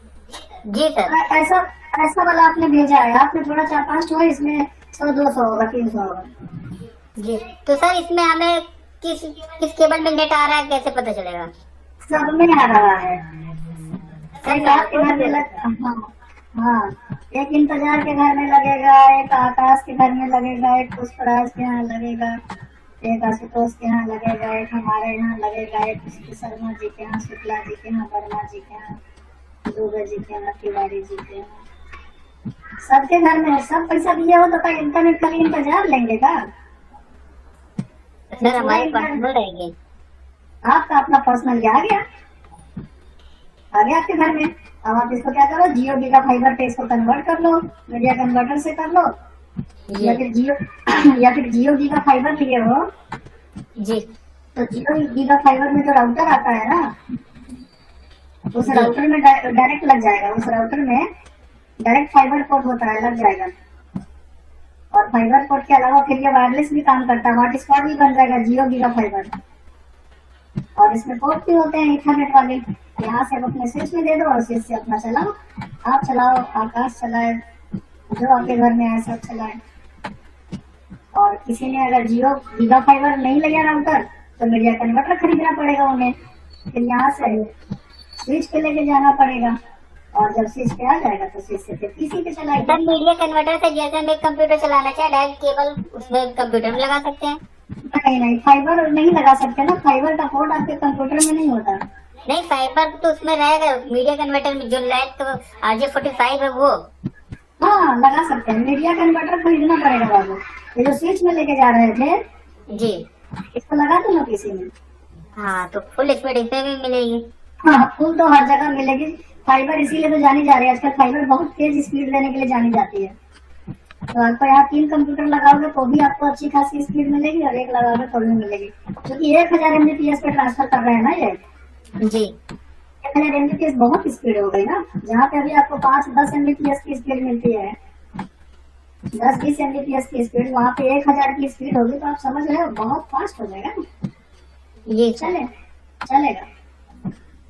जी सर। ऐसा ऐसा वाला आपने भेजा है, आपने थोड़ा 4-5 ठो है, इसमें 100-200 होगा, 300 होगा। जी, तो सर इसमें हमें किस किस केबल में नेट आ रहा है, कैसे पता चलेगा? सब में आ रहा है। एक आपके घर में हाँ हाँ, एक इंतजार के घर में लगेगा, एक आकाश के घर में लगेगा, एक पुष्पराज के यहाँ लगेगा, एक आशुतोष के यहाँ लगेगा, एक हमारे यहाँ लगेगा, एक शर्मा जी के यहाँ, शुक्ला जी के यहाँ, वर्मा जी के यहाँ, दुबे जी के यहाँ, तिवारी जी के यहाँ, सबके घर में है। सब पैसा दिया हो तो क्या इंटरनेट का इंतजार लेंगे का? सर हमारे पर्सनल रहेंगे। आपका अपना पर्सनल आ गया आपके घर में। अब आप इसको क्या करो, जियो गीगा फाइबर पे इसको कन्वर्ट कर लो, मीडिया कन्वर्टर से कर लो, या फिर जियो गीगा फाइबर लिए हो जी, तो जियो गीगा फाइबर में जो राउटर आता है ना, उस राउटर में डायरेक्ट लग जाएगा। उस राउटर में डायरेक्ट फाइबर पोर्ट होता है, लग जाएगा। और फाइबर पोर्ट के अलावा फिर ये वायरलेस भी काम करता है, हॉटस्पॉट भी बन जाएगा जियो गीगा फाइबर। और इसमें पोर्ट भी होते हैं इथरनेट वाले, यहाँ से आप अपने स्विच में दे दो और स्विच से अपना चलाओ, आप चलाओ, आकाश चलाए, जो आपके घर में है सब चलाए। और किसी ने अगर जियो गीगा फाइबर नहीं लिया राउटर, तो मीडिया कन्वर्टर खरीदना पड़ेगा उन्हें, फिर यहाँ से स्विच पे लेके जाना पड़ेगा, और जब स्विच पे आ जाएगा तो स्विच से फिर पीसी पे चलाएगा। सर मीडिया कन्वर्टर से जैसे हम एक कंप्यूटर चलाना चाहे, डायरेक्ट केबल उसमें कंप्यूटर में लगा सकते हैं? नहीं, फाइबर नहीं लगा सकते ना, फाइबर का पोर्ट आपके कंप्यूटर में नहीं होता। नहीं, फाइबर तो उसमें रहेगा, मीडिया कन्वर्टर में जो लाइट तो RJ45 है वो। हाँ लगा सकते हैं, मीडिया कन्वर्टर खरीदना पड़ेगा बाबू। ये जो स्विच में लेके जा रहे थे, जी। इसको लगा दो ना पीसी में। हाँ तो फुल स्पीड इसमें भी मिलेगी। हाँ, फुल तो हर जगह मिलेगी। फाइबर इसीलिए तो जानी जा रही है आजकल, फाइबर बहुत तेज स्पीड देने के लिए जानी जाती है। तो आपको यहाँ 3 कंप्यूटर लगाओगे तो भी आपको अच्छी खासी स्पीड मिलेगी, और एक लगाओगे तो भी मिलेगी, क्योंकि 1000 MBPS पे ट्रांसफर कर रहे हैं ना ये। जी। 1000 MBPS बहुत स्पीड हो गई ना, जहाँ पे अभी आपको 5-10 MBPS की स्पीड मिलती है, 10-20 MBPS की स्पीड, वहाँ पे 1000 की स्पीड होगी, तो आप समझ रहे हो बहुत फास्ट हो जाएगा ना। ये चलेगा।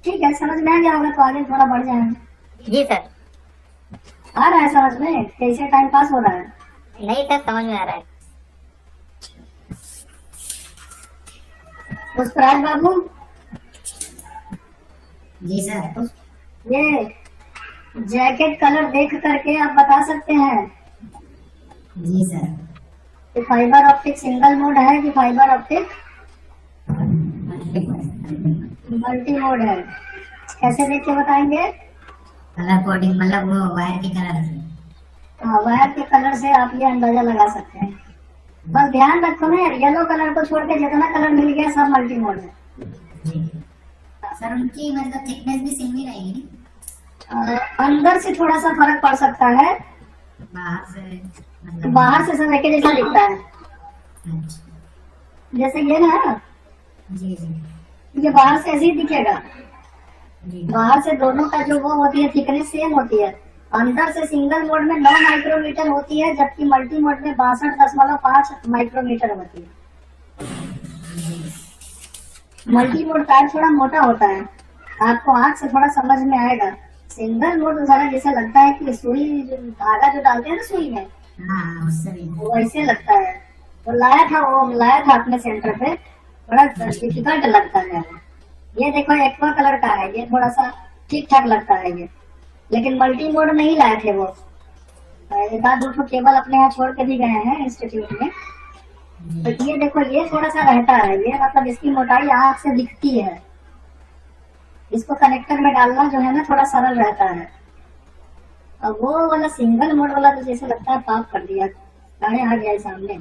ठीक है, समझ में आ गया होगा तो आगे थोड़ा बढ़ जाएंगे। जी सर। आ रहा है समझ में, कैसे टाइम पास हो रहा है? नहीं सर, समझ में आ रहा है। पुष्पराज बाबू, जी सर। ये जैकेट कलर देख करके आप बता सकते हैं जी सर। कि फाइबर ऑप्टिक सिंगल मोड है कि फाइबर ऑप्टिक मल्टी मोड है? कैसे देख के बताएंगे? कलर कोडिंग मतलब वो वायर के कलर से। हाँ, वायर के कलर से आप ये अंदाजा लगा सकते हैं। बस ध्यान रखो ना, येलो कलर को छोड़ के जितना कलर मिल गया सब मल्टी मोड है। जी सर, उनकी मतलब थिकनेस भी सेम ही रहेगी? अंदर से थोड़ा सा फर्क पड़ सकता है, बाहर से मतलब? बाहर से सब एक जैसा दिखता है। अच्छा। जैसे ये ना, जी जी ये बाहर से ऐसे ही दिखेगा। जी। बाहर से दोनों का जो वो होती है थिकनेस सेम होती है। अंदर से सिंगल मोड में 9 माइक्रोमीटर होती है, जबकि मल्टी मोड में 62.5 माइक्रोमीटर होती है। मल्टी मोड तार थोड़ा मोटा होता है, आपको आंख से थोड़ा समझ में आएगा। सिंगल मोड जरा जैसा लगता है कि सुई धागा जो डालते हैं ना सुई में, हाँ उससे भी। वैसे लगता है। वो लाया था अपने सेंटर पे, बड़ा डिफिकल्ट लगता है। ये देखो एक्वा कलर का है, ये थोड़ा सा ठीक ठाक लगता है ये, लेकिन मल्टी मोड नहीं लाए थे वो। एक आध 2 केबल अपने यहाँ छोड़ के भी गए हैं इंस्टीट्यूट में। तो ये देखो, ये थोड़ा सा रहता है, ये मतलब इसकी मोटाई आंख से दिखती है। इसको कनेक्टर में डालना जो है ना थोड़ा सरल रहता है। और वो वाला सिंगल मोड वाला तो जैसे लगता है पाप कर दिया, गाने आ गया है सामने।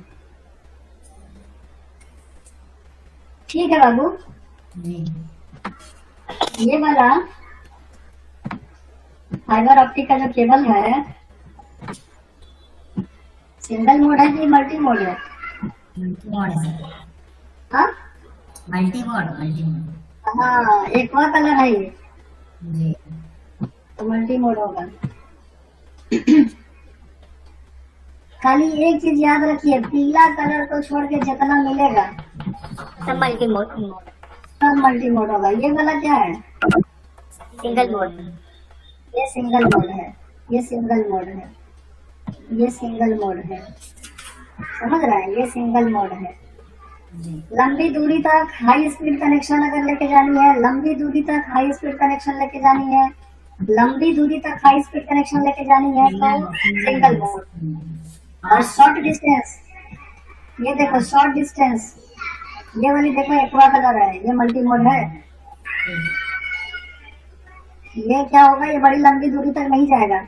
ठीक है बाबू, जी। ये वाला फाइबर ऑप्टिक का जो केबल है, सिंगल मोड है कि मल्टी मोड है? मल्टी मोड है सर। हाँ मल्टी मोड। हाँ, एक्वा कलर है ये, जी। तो मल्टी मोड होगा। खाली एक चीज याद रखिए, पीला कलर को छोड़ के जितना मिलेगा सब मल्टी मोड। सब मल्टी मोड होगा। ये वाला क्या है? Single mode. ये सिंगल मोड है, ये सिंगल मोड है, ये सिंगल मोड है। समझ रहा है? ये सिंगल मोड है। जी। लंबी दूरी तक हाई स्पीड कनेक्शन अगर लेके जानी है, लंबी दूरी तक हाई स्पीड कनेक्शन लेके जानी है, लंबी दूरी तक हाई स्पीड कनेक्शन लेके जानी है तो सिंगल मोड। और शॉर्ट डिस्टेंस, ये देखो शॉर्ट डिस्टेंस, ये वाली देखो एक्वा कलर है, ये मल्टी मोड है। ये क्या होगा, ये बड़ी लंबी दूरी तक नहीं जाएगा।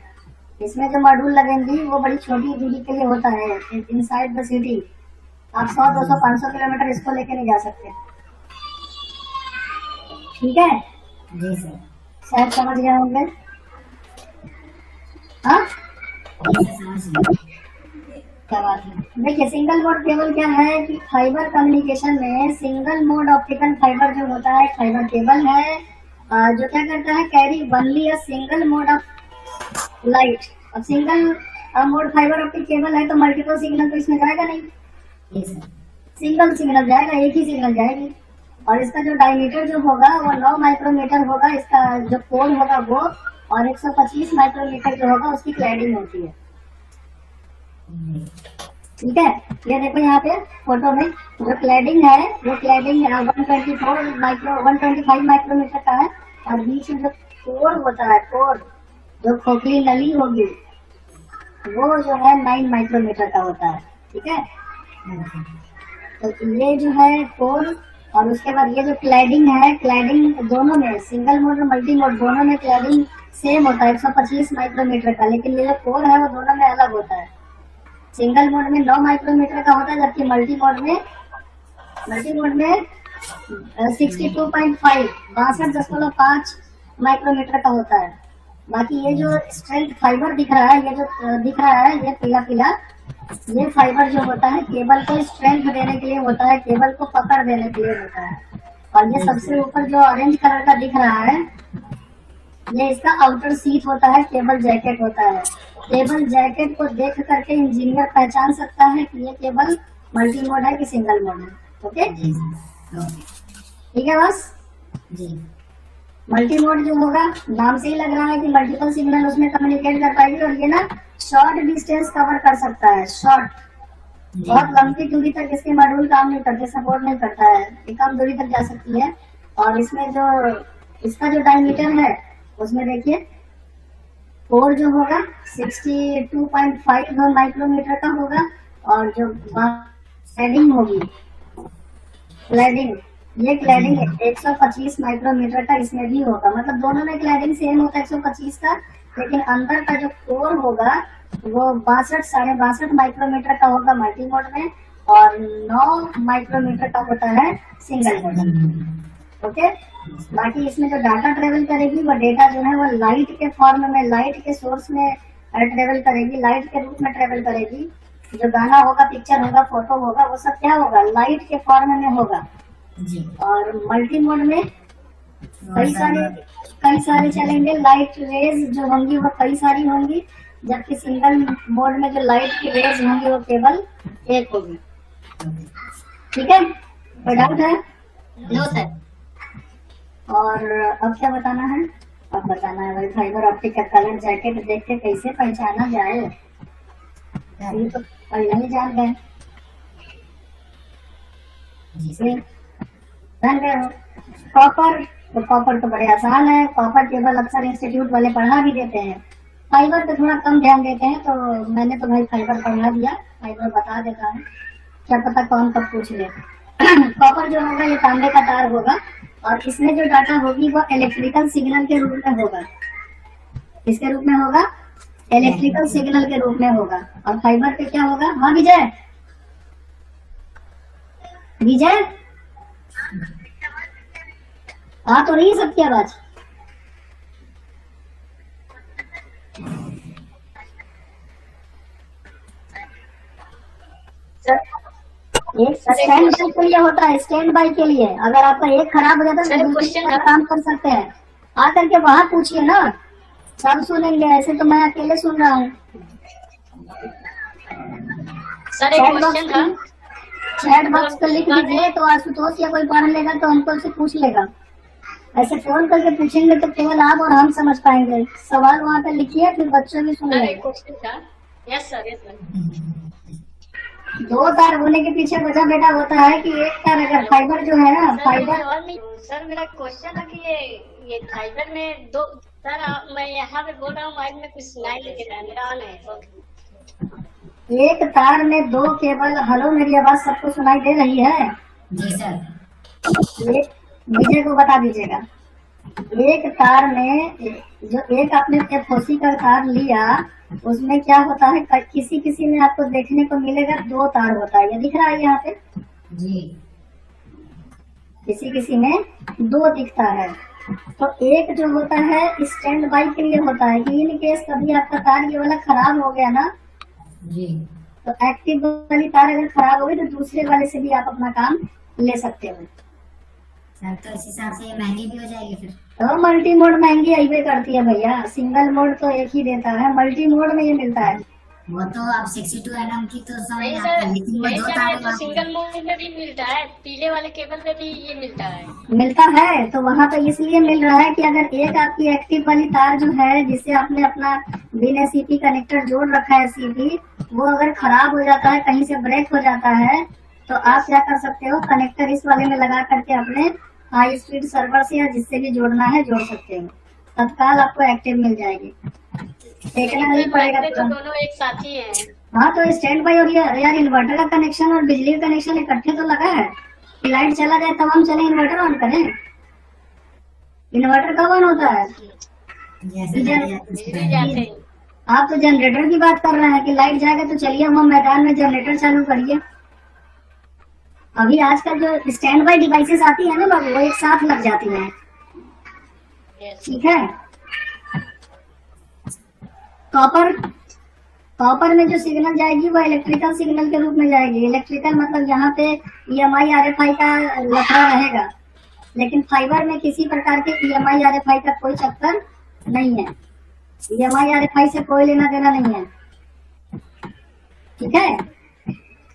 इसमें जो मॉड्यूल लगेंगी वो बड़ी छोटी दूरी के लिए होता है, इनसाइड द सिटी। आप 100, 200, 500 किलोमीटर इसको लेके नहीं जा सकते। ठीक है, जी सर। शायद समझ गए होंगे। हाँ, समझ गए। क्या बात है। देखिए, सिंगल मोड केबल क्या है कि फाइबर कम्युनिकेशन में सिंगल मोड ऑप्टिकल फाइबर जो होता है फाइबर केबल है, जो क्या करता है, carry only a single mode of light. अब single mode fibre optic cable है तो मल्टीपल सिग्नल तो इसमें जाएगा नहीं, जी सर। सिंगल सिग्नल जाएगा, एक ही सिग्नल जाएगी। और इसका जो डायमीटर जो होगा वो 9 माइक्रोमीटर होगा, इसका जो कोड होगा वो, और 125 माइक्रोमीटर जो होगा उसकी क्लैडिंग होती है। ठीक है, ये देखो यहाँ पे फोटो में जो क्लैडिंग है वो क्लैडिंग 125 माइक्रोमीटर का है, और बीच में जो कोर होता है, कोर जो खोखली नली होगी वो जो है 9 माइक्रोमीटर का होता है। ठीक है, तो ये जो है कोर, और उसके बाद ये जो क्लैडिंग है, क्लैडिंग दोनों में सिंगल मोड और मल्टी मोड दोनों में क्लैडिंग सेम होता है 125 माइक्रोमीटर का, लेकिन ये जो कोर है वो दोनों में अलग होता है। सिंगल मोड में 9 माइक्रोमीटर का होता है, जबकि मल्टी मोड में 62.5 62.5 माइक्रोमीटर का होता है। बाकी ये जो स्ट्रेंथ फाइबर दिख रहा है, ये जो दिख रहा है ये पीला पीला, ये फाइबर जो होता है केबल को स्ट्रेंथ देने के लिए होता है, केबल को पकड़ देने के लिए होता है। और ये सबसे ऊपर जो ऑरेंज कलर का दिख रहा है, ये इसका आउटर सीट होता है, केबल जैकेट होता है। केबल जैकेट को देख करके इंजीनियर पहचान सकता है कि ये केबल मल्टी मोड है कि सिंगल मोड है। ओके, जी सर, ओके ठीक है बस। जी मल्टी मोड जो होगा, नाम से ही लग रहा है कि मल्टीपल सिग्नल उसमें कम्युनिकेट कर पाएगी, और ये ना शॉर्ट डिस्टेंस कवर कर सकता है। शॉर्ट, बहुत लंबी दूरी तक इसके मॉड्यूल काम नहीं करते, सपोर्ट नहीं करता है, ये कम दूरी तक जा सकती है। और इसमें जो इसका जो डायमीटर है उसमें देखिए कोर जो होगा 62.5 माइक्रोमीटर का होगा, और जो क्लैडिंग होगी, क्लैडिंग, ये क्लैडिंग 125 माइक्रोमीटर का इसमें भी होगा। मतलब दोनों में क्लैडिंग सेम होता है 125 का, लेकिन अंदर का जो कोर होगा वो 62.5 माइक्रोमीटर का होगा मल्टी मोड में, और 9 माइक्रोमीटर का होता है सिंगल मोड में। ओके, बाकी इसमें जो डाटा ट्रेवल करेगी वो डेटा जो है वो लाइट के फॉर्म में, लाइट के सोर्स में ट्रेवल करेगी, लाइट के रूप में ट्रेवल करेगी। जो गाना होगा, पिक्चर होगा, फोटो होगा, वो सब क्या होगा, लाइट के फॉर्म में होगा। जी और मल्टी मोड में कई सारे चलेंगे, लाइट रेज जो होंगी वो कई सारी होंगी, जबकि सिंगल मोड में जो लाइट की रेज होंगी वो केवल एक होगी। ठीक है, कोई डाउट है? No sir. और अब क्या बताना है? अब बताना है भाई फाइबर ऑप्टिक का कलर जैकेट देख के कैसे पहचाना जाए, ये तो पहले ही जान गए। जी सर, जान गए हो कॉपर, तो कॉपर तो बड़े आसान है, कॉपर केबल अक्सर इंस्टीट्यूट वाले पढ़ा भी देते हैं। फाइबर पे थोड़ा कम ध्यान देते हैं, तो मैंने तो भाई फाइबर पढ़ा दिया, फाइबर बता देता है, क्या पता कौन कब पूछ ले। कॉपर जो होगा ये तांबे का तार होगा, और इसमें जो डाटा होगी वो इलेक्ट्रिकल सिग्नल के रूप में होगा। किसके रूप में होगा? इलेक्ट्रिकल सिग्नल के रूप में होगा। और फाइबर पे क्या होगा? हाँ विजय, विजय आ तो नहीं सबकी आवाज? एक स्टैंड बाई के लिए होता है, स्टैंड बाई के लिए। अगर आपका एक खराब हो जाता है तो दूसरे पर काम कर सकते हैं। आकर के वहां पूछिए ना, सब सुनेंगे, ऐसे तो मैं अकेले सुन रहा हूँ। सर एक क्वेश्चन था। चैट बॉक्स पे लिख दीजिए तो आशुतोष या कोई पढ़ लेगा तो हमको उससे पूछ लेगा। ऐसे फोन करके पूछेंगे तो केवल आप और हम समझ पाएंगे। सवाल वहाँ पे लिखिए, फिर बच्चे भी सुन सर लेंगे। एक क्वेश्चन था। Yes sir, yes sir. दो तार होने के पीछे वजह बेटा होता है कि एक तार अगर फाइबर जो है ना, फाइबर सर मेरा क्वेश्चन था कि ये फाइबर में दो सर, मैं यहाँ पे बोल रहा हूँ, माइक में कुछ सुनाई नहीं दे रहा है, मेरा ऑन है। ओके। एक तार में दो केबल। हेलो, मेरी आवाज सबको सुनाई दे रही है? जी सर, एक विजय को बता दीजिएगा। एक तार में जो एक आपने एफओसी का तार लिया, उसमें क्या होता है, किसी किसी में आपको देखने को मिलेगा दो तार होता है, ये दिख रहा है यहाँ पे। जी किसी किसी में दो दिखता है। तो एक जो होता है स्टैंड बाई के लिए होता है कि इन केस कभी आपका तार ये वाला खराब हो गया ना, जी तो एक्टिव वाली तार अगर खराब हो गई तो दूसरे वाले से भी आप अपना काम ले सकते हो। सर, तो इस हिसाब से ये महंगी भी हो जाएगी फिर? तो मल्टी मोड महंगी आईवे करती है भैया, सिंगल मोड तो एक ही देता है, मल्टी मोड में ये मिलता है। वो तो आप 62 nm की तो समझ नहीं आती है, सर, लेकिन वो नहीं दो सर, ये तारों तो का सिंगल मोड में भी मिलता है, पीले वाले केबल पे भी ये मिलता है। मिलता है तो वहाँ पे इसलिए मिल रहा है कि अगर एक आपकी एक्टिव वाली तार जो है, जिसे आपने अपना बिना सीपी कनेक्टर जोड़ रखा है सीपी, वो अगर खराब हो जाता है, कहीं से ब्रेक हो जाता है, तो आप क्या कर सकते हो, कनेक्टर इस वाले में लगा करके अपने हाई स्पीड सर्वर से या जिससे भी जोड़ना है जोड़ सकते हो, तत्काल आपको एक्टिव मिल जाएगी। देखना नहीं पड़ेगा तो तुरंत। दोनों एक साथ ही हैं। हाँ, तो स्टैंड बाई और यार इन्वर्टर का कनेक्शन और बिजली का कनेक्शन इकट्ठे तो लगा है। लाइट चला जाए तब हम चले इन्वर्टर ऑन करें। इन्वर्टर कब ऑन होता है? जैसे बिजली जाते हैं। आप तो जनरेटर की बात कर रहे हैं कि लाइट जाएगा तो चलिए हम मैदान में जनरेटर चालू करिए। अभी आजकल जो स्टैंड बाई डिवाइसेस आती है ना बाबू, वो एक साथ लग जाती हैं। Yes. ठीक है। कॉपर में जो सिग्नल जाएगी वो इलेक्ट्रिकल सिग्नल के रूप में जाएगी। इलेक्ट्रिकल मतलब यहाँ पे EMI RFI का लफड़ा रहेगा, लेकिन फाइबर में किसी प्रकार के EMI RFI का कोई चक्कर नहीं है। EMI RFI से कोई लेना देना नहीं है। ठीक है।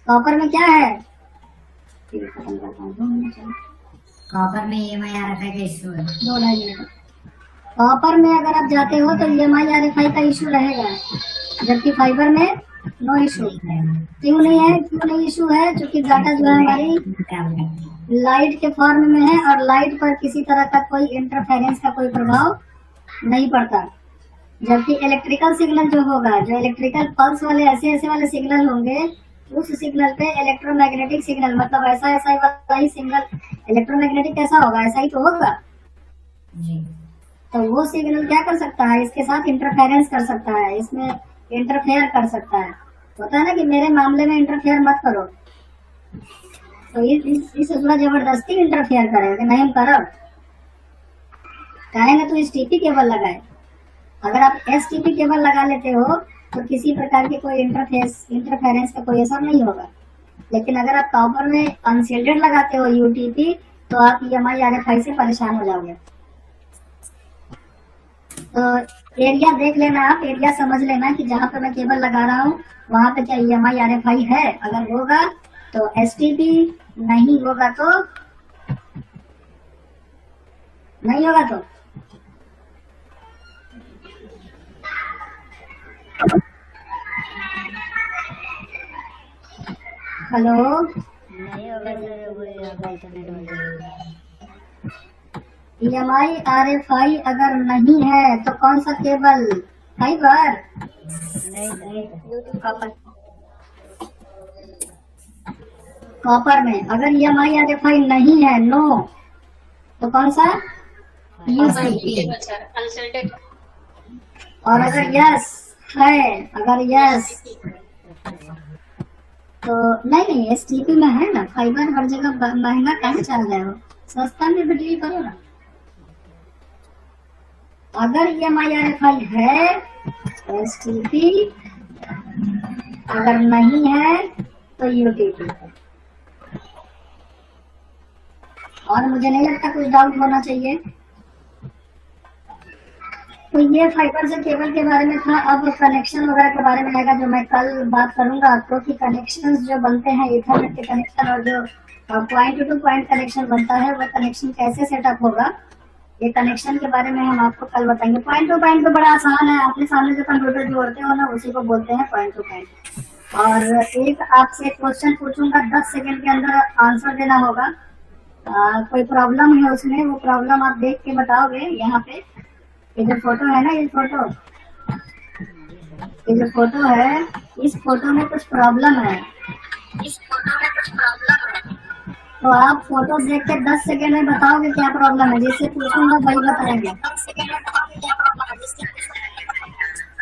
कॉपर में क्या है, कॉपर में EMI RFI का इशू है। 2-2.5 मिनट। कॉपर में अगर आप जाते हो तो EMI RFI का इशू रहेगा, जबकि फाइबर में नो इशू। क्यों नहीं इशू है? क्योंकि डाटा जो है हमारी लाइट के फॉर्म में है और लाइट पर किसी तरह का कोई इंटरफेरेंस का कोई प्रभाव नहीं पड़ता। जबकि इलेक्ट्रिकल सिग्नल जो होगा, जो इलेक्ट्रिकल पल्स वाले ऐसे वाले सिग्नल होंगे, उस सिग्नल पे इलेक्ट्रोमैग्नेटिक सिग्नल मतलब ऐसा वाला ही सिग्नल। इलेक्ट्रोमैग्नेटिक कैसा होगा? ऐसा ही तो होगा। तो वो सिग्नल क्या कर सकता है? इसके साथ इंटरफेरेंस कर सकता है, इसमें इंटरफेयर कर सकता है। होता है ना कि मेरे मामले में इंटरफेयर मत करो, तो इस थोड़ा जबरदस्ती इंटरफेयर करेगा, नहीं हम करो कहेंगे तो STP केबल लगाए। अगर आप STP केबल लगा लेते हो तो किसी प्रकार के कोई इंटरफेरेंस का कोई असर नहीं होगा। लेकिन अगर आप कॉपर में अनशील्डेड लगाते हो UTP, तो आप EMI RFI से परेशान हो जाओगे। तो एरिया देख लेना, आप एरिया समझ लेना कि जहाँ पे मैं केबल लगा रहा हूँ वहाँ पे क्या EMI RFI है। अगर होगा तो STP, नहीं होगा तो नहीं होगा। तो हेलो, नहीं होगा सर, वो इंटरनेट में EMI RFI अगर नहीं है तो कौन सा केबल? फाइबर? नहीं कॉपर में अगर EMI RFI नहीं है, नो, तो कौन सा? UTP। अनसेल्टेड। और अगर यस है, अगर यस तो नहीं STP में है ना। फाइबर हर जगह महंगा कैसे चल रहे हो, सस्ता में बिक्री करो ना। अगर EMI RFI है STP, अगर नहीं है तो UTP। और मुझे नहीं लगता कुछ डाउट होना चाहिए। तो ये फाइबर से केबल के बारे में था। अब कनेक्शन वगैरह के बारे में आएगा, जो मैं कल बात करूंगा आपको कि कनेक्शंस जो बनते हैं ईथरनेट के कनेक्शन, और जो पॉइंट टू पॉइंट कनेक्शन बनता है वो कनेक्शन कैसे सेटअप होगा, ये कनेक्शन के बारे में हम आपको कल बताएंगे। पॉइंट टू पॉइंट तो बड़ा आसान है, आपके सामने जो कंप्यूटर जोड़ते हो ना उसी को बोलते हैं पॉइंट टू पॉइंट। और एक आपसे क्वेश्चन पूछूंगा, 10 सेकंड के अंदर आंसर देना होगा। कोई प्रॉब्लम है उसमें, वो प्रॉब्लम आप देख के बताओगे। यहाँ पे ये जो फोटो है ना, ये जो फोटो है, इस फोटो में कुछ प्रॉब्लम है। तो आप फोटो देख के 10 सेकंड में बताओगे क्या प्रॉब्लम है। जैसे पूछूंगा वही बताएंगे,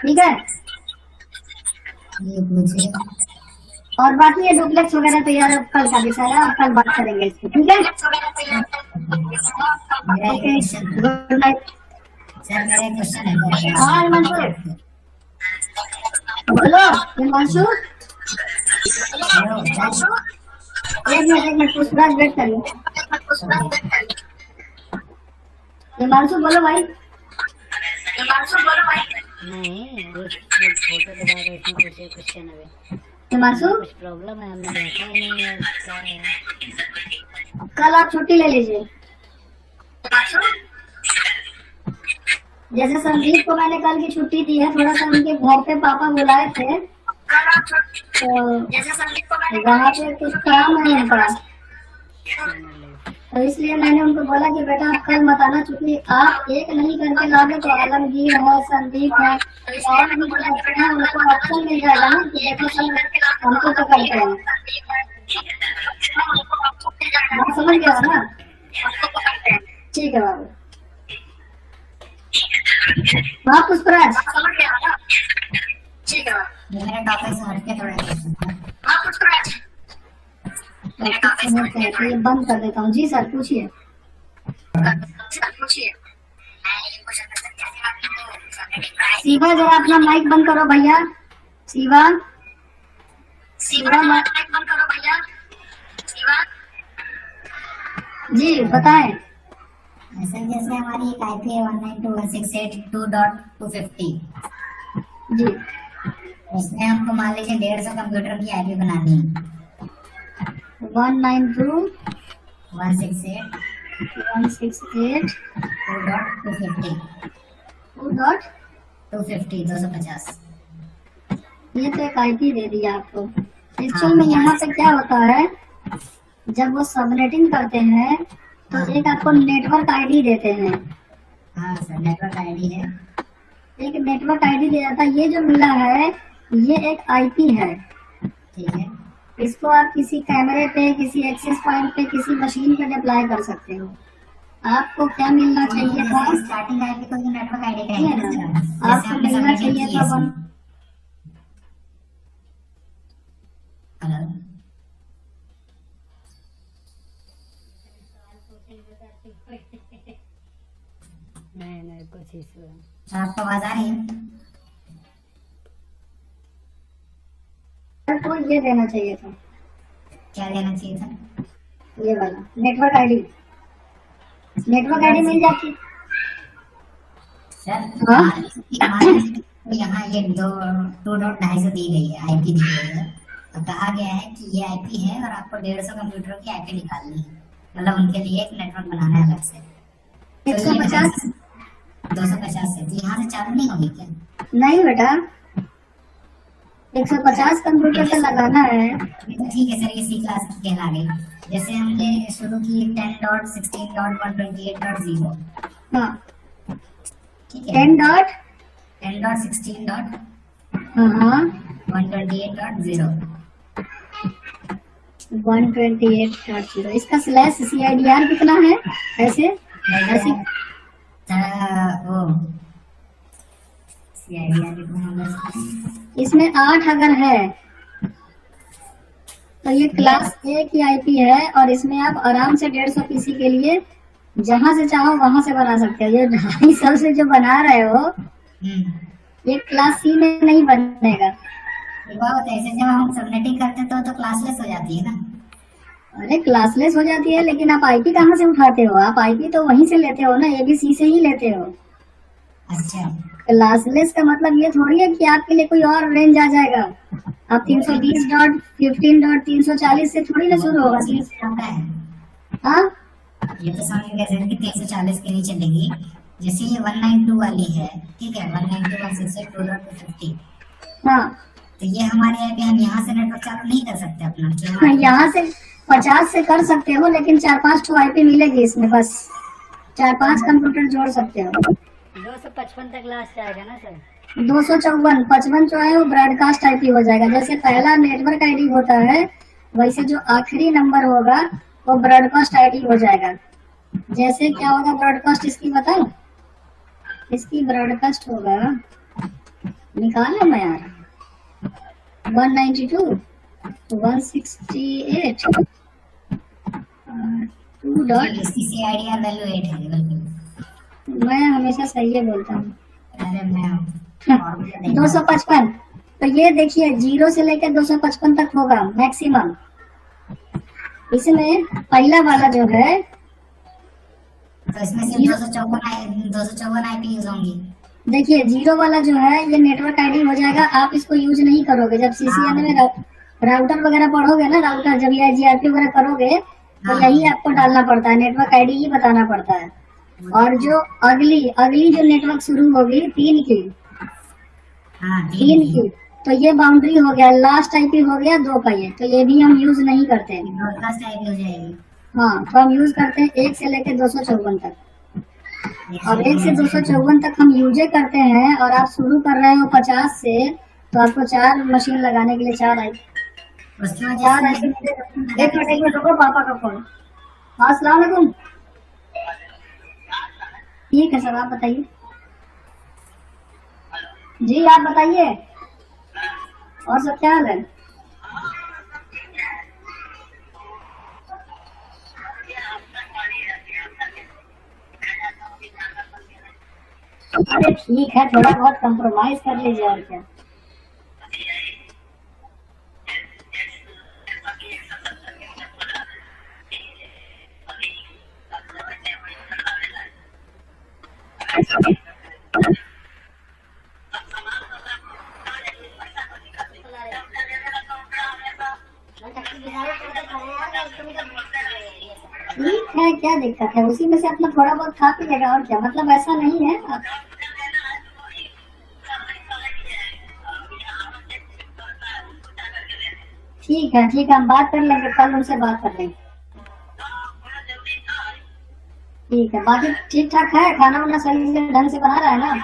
ठीक है? और बाकी ये डुप्लेक्स वगैरह तो यार कल का विषय है, और कल बात करेंगे इसको, ठीक है? Good night. सर मेरा क्वेश्चन है। हाँ हिमांशु, बोलो हिमांशु। एक मिनट पुष्पराज वेट करिए। हिमांशु बोलो भाई। नहीं फोटो लगा रहे थे, कुछ क्वेश्चन है। हिमांशु कुछ प्रॉब्लम है, हमने देखा नहीं है क्या है। कल आप छुट्टी ले लीजिए। जैसे संदीप को मैंने कल की छुट्टी दी है, थोड़ा सा उनके घर पे पापा बुलाए थे, तो वहाँ पे कुछ काम है उनका, तो इसलिए मैंने उनको बोला कि बेटा आप कल मत आना, चूंकि आप एक नहीं करके लाओगे तो आलमगीर है, संदीप है, और भी जो बच्चे हैं उनको ऑप्शन मिल जाएगा ना कि देखो सर हमको तो करते हैं। आप समझ गया ना? ठीक है बाबू। हाँ पुष्पराज। ठीक है ये मेरे टॉपिक से हटके थोड़ा क्वेश्चन था। आप कुछ तो ये बंद कर देता हूँ। जी सर पूछिए। शिवा जरा अपना माइक बंद करो भैया। शिवा माइक बंद करो भैया। जी बताएं। ऐसे जैसे हमारी एक आईपी है 192.168.2.250। जी उसमें हमको मान लीजिए 150 कंप्यूटर की आईपी बनानी है। 192.168.2.250 250 ये तो एक आईपी दे दिया आपको। एक्चुअल में यहाँ पे क्या होता है, जब वो सबनेटिंग करते हैं तो एक आपको नेटवर्क आईडी देते हैं। हाँ सर, नेटवर्क आईडी है। एक नेटवर्क आईडी दिया जाता है। ये जो मिला है ये एक आईपी है। ठीक है, इसको आप किसी कैमरे पे, किसी एक्सेस पॉइंट पे, किसी मशीन पे अप्लाई कर सकते हो। आपको क्या मिलना चाहिए था? स्टार्टिंग आईपी को जो नेटवर्क आईडी ठीक है कहेंगे ना? ना, जैसे आपको हमने मिलना सबमिट चाहिए की था है। हेलो, नहीं कुछ इशू है। सर आपको आवाज आ रही है? तो ये देना चाहिए था, क्या लेना चाहिए था? ये वाला नेटवर्क आईडी। नेटवर्क आईडी मिल जाती। सर हाँ? तो यहाँ ये 2.250 दी गई है, आईपी दी गई है। तो कहा गया है कि ये आईपी है और आपको 150 कंप्यूटर की आईपी निकालनी है, मतलब उनके लिए एक नेटवर्क बनाना है अलग से। 150 250 से तो यहाँ से चालू नहीं होगी क्या? नहीं बेटा, 150 कंप्यूटर पे लगाना है। तो ठीक है सर, ये सी क्लास की कहला गई। जैसे हमने शुरू की 10.16.128.0। हाँ ठीक है, 10.16. 10.128.0। 128.0 इसका स्लैश CIDR कितना है? ऐसे ऐसे वो CIDR कितना होगा? इसमें 8 अगर है तो ये क्लास A की आईपी है और इसमें आप आराम से 150 पीसी के लिए जहां से चाहो वहां से बना सकते हो। ये 250 से जो बना रहे हो ये क्लास C में नहीं बनेगा। बहुत ऐसे जब हम सबनेटिंग करते तो क्लासलेस हो जाती है ना। अरे क्लासलेस हो जाती है, लेकिन आप आईपी कहाँ से उठाते हो? आप आईपी तो वहीं से लेते हो ना, ABC से ही लेते हो। अच्छा, क्लासलेस का मतलब ये थोड़ी है कि आपके लिए कोई और रेंज आ जाएगा। आप 320.15.340 से थोड़ी ना शुरू होगा। होता है। हाँ ये तो समझ गए सर कि 340 के नीचे चलेगी। जैसे ये 192 वाली है, ठीक है, 192.168.2.250। हाँ तो ये हमारे आईपी हम यहाँ से नेटवर्क चालू नहीं कर सकते अपना। हाँ, यहाँ से 50 से कर सकते हो, लेकिन 4-5 ठो आईपी मिलेगी इसमें। बस 4-5 कंप्यूटर जोड़ सकते हो। 255 तक लास्ट आएगा ना सर? 254, 55 जो है वो ब्रॉडकास्ट आईपी हो जाएगा। जैसे पहला नेटवर्क आईडी होता है वैसे जो आखिरी नंबर होगा वो ब्रॉडकास्ट आईडी हो जाएगा। जैसे क्या होगा ब्रॉडकास्ट, इसकी बताओ। इसकी ब्रॉडकास्ट होगा, निकालो मैं यार, 192.168 इसकी CIDR वैल्यू 8 है बिल्कुल। मैं हमेशा सही है बोलता हूँ। अरे मैं 255। तो ये देखिए 0 से लेकर 255 तक होगा मैक्सिमम। इसमें पहला वाला जो है तो इसमें से 254 आईपी यूज होंगी। देखिए 0 वाला जो है ये नेटवर्क आईडी हो जाएगा। आप इसको यूज नहीं करोगे। जब CCNA में राउटर वगैरह पढ़ोगे ना, राउटर जब ये GRP वगैरह करोगे तो यही आपको डालना पड़ता है, नेटवर्क आईडी ही बताना पड़ता है। और जो अगली जो नेटवर्क शुरू होगी 3 की, हाँ, 3 की, तो ये बाउंड्री हो गया। लास्ट आईपी हो गया 2 का, ये तो ये भी हम यूज नहीं करते हैं। ब्रॉडकास्ट आईपी हो जाएगी। हाँ, तो हम यूज करते हैं 1 से लेकर 254 तक। और 1 से 254 तक हम यूजे करते हैं। और आप शुरू कर रहे हो 50 से, तो आपको 4 मशीन लगाने के लिए 4 आईपी। उसके बाद 4 आईपी। एक मिनट रुको, पापा का फोन। हाँ अस्सलाम वालेकुम। ठीक है सर, आप बताइए। जी आप बताइए। और सब क्या हाल है? अरे ठीक है, थोड़ा बहुत कंप्रोमाइज कर लीजिए और क्या। ठीक है, क्या दिक्कत है, उसी में से अपना थोड़ा बहुत खा पीएगा और क्या, मतलब ऐसा नहीं है। ठीक है ठीक है, हम बात कर लेंगे, कल उनसे बात कर लेंगे। ठीक है, बाकी ठीक ठाक है, खाना वाना सही से ढंग से बना रहा है ना?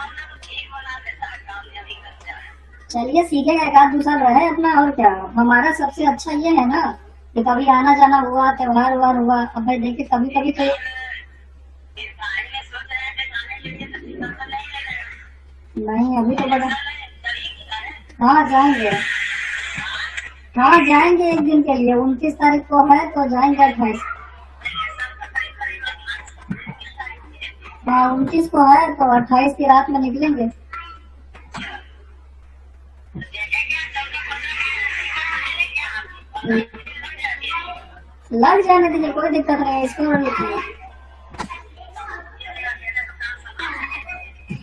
चलिए सीखेगा, एक आध 2 साल रहे अपना और क्या। हमारा सबसे अच्छा ये है ना कि कभी आना जाना हुआ, त्योहार वार हुआ, अब भाई देखिए कभी कभी तो नहीं, अभी तो बड़ा। हाँ जाएंगे, हाँ जाएंगे एक दिन के लिए, 29 तारीख को है तो जाएंगे 28। हाँ 29 को है तो 28 की रात में निकलेंगे। लग जाने दीजिए, कोई दिक्कत नहीं है, इसको और लिखिए।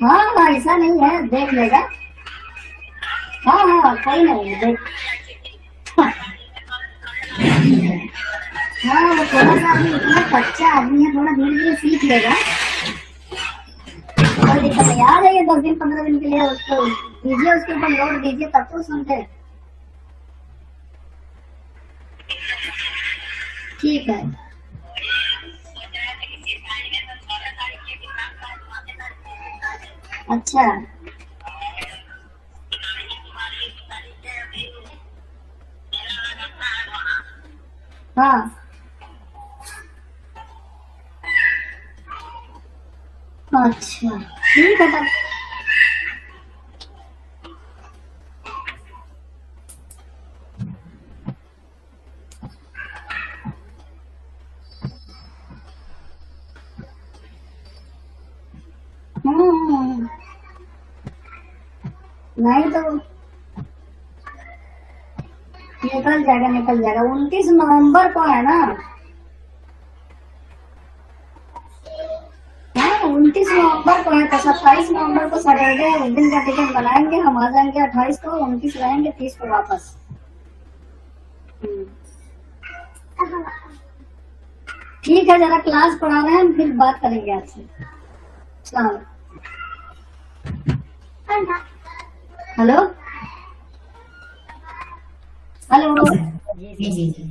हाँ ऐसा नहीं है, देख लेगा। हाँ हाँ कोई नहीं है, देख। हाँ वो थोड़ा सा अभी इतना बच्चा आदमी है, थोड़ा धीरे धीरे सीख लेगा, कोई दिक्कत नहीं। आ जाइए 10 दिन 15 दिन के लिए, उसको दीजिए, उसके ऊपर लोड दीजिए, तब तो समझे। ठीक है। अच्छा हाँ अच्छा ठीक है तब। हम्म, नहीं तो निकल जाएगा, निकल जाएगा। 29 नवंबर को है ना? हाँ 29 नवंबर को है तो 27 नवंबर को सैटरडे उस दिन का टिकट बनाएंगे, हम आ जाएंगे 28 को, 29 रहेंगे, 30 को वापस। ठीक है, जरा क्लास पढ़ा रहे हैं, फिर बात करेंगे आपसे। चलो हेलो हेलो। जी जी जी।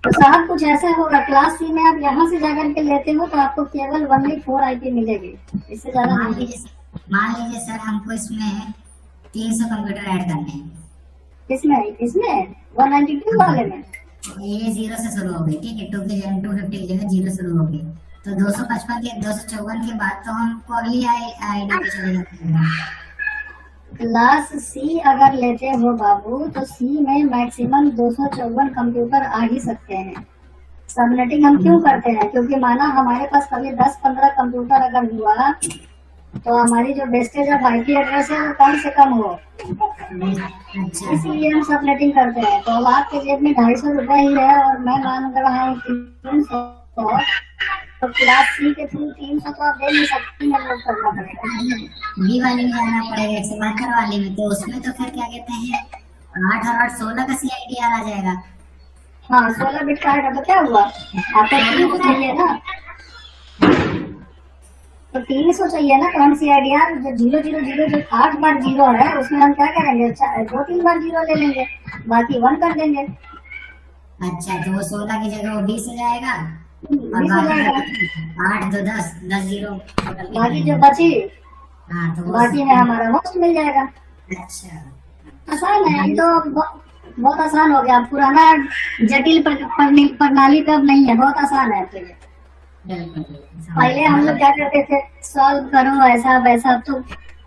तो साहब कुछ ऐसा होगा, क्लास सी में आप यहाँ से जाकर के लेते हो तो आपको केवल 1/4 IP मिलेगी, इससे ज्यादा मान नहीं। लीजिए सर हमको इसमें 300 कंप्यूटर ऐड करने हैं। किसमें किसमें 192 वाले में? ये 0 से शुरू हो गई, ठीक है, 2 की जगह 250 की जगह 0 शुरू हो गई, तो 255 के 254 के बाद तो हमको अगली आईडी पे चले जाते हैं। क्लास सी अगर लेते हो बाबू तो सी में मैक्सिमम 254 कंप्यूटर आ ही सकते हैं। सबनेटिंग हम क्यों करते हैं, क्योंकि माना हमारे पास कभी 10-15 कंप्यूटर अगर हुआ तो हमारी जो वेस्टेज ऑफ IP एड्रेस है वो कम से कम हो, अच्छा इसलिए हम सबनेटिंग करते हैं। तो अब आपके जेब में 250 रुपए ही है और मैं मान रहा हूँ 300, तो क्लास सी के थ्रू 300 तो आप दे नहीं सकती, हम लोग करना पड़ेगा। बी वाले में जाना पड़ेगा, 172 वाले में, तो उसमें तो फिर क्या कहते हैं 8 और 8 16 का CIDR आ जाएगा। हाँ 16 बिट का आएगा तो क्या हुआ, आपको 300 चाहिए ना, तो 300 चाहिए ना, तो हम CIDR जो 000 जो 8 बार 0 है उसमें हम क्या करेंगे, 2-3 बार 0 ले लेंगे, बाकी 1 कर देंगे। अच्छा तो वो 16 की जगह वो 20 हो जाएगा, और 20 हो जाएगा, 8 2 10 10 0 टोटल। बाकी जो बची हाँ तो बाकी में हमारा होस्ट मिल जाएगा। अच्छा आसान है, ये तो बहुत आसान हो गया, पुराना जटिल प्रणाली पे अब नहीं है, बहुत आसान है। तो ये पहले हम लोग क्या करते थे, सॉल्व करो ऐसा वैसा, तो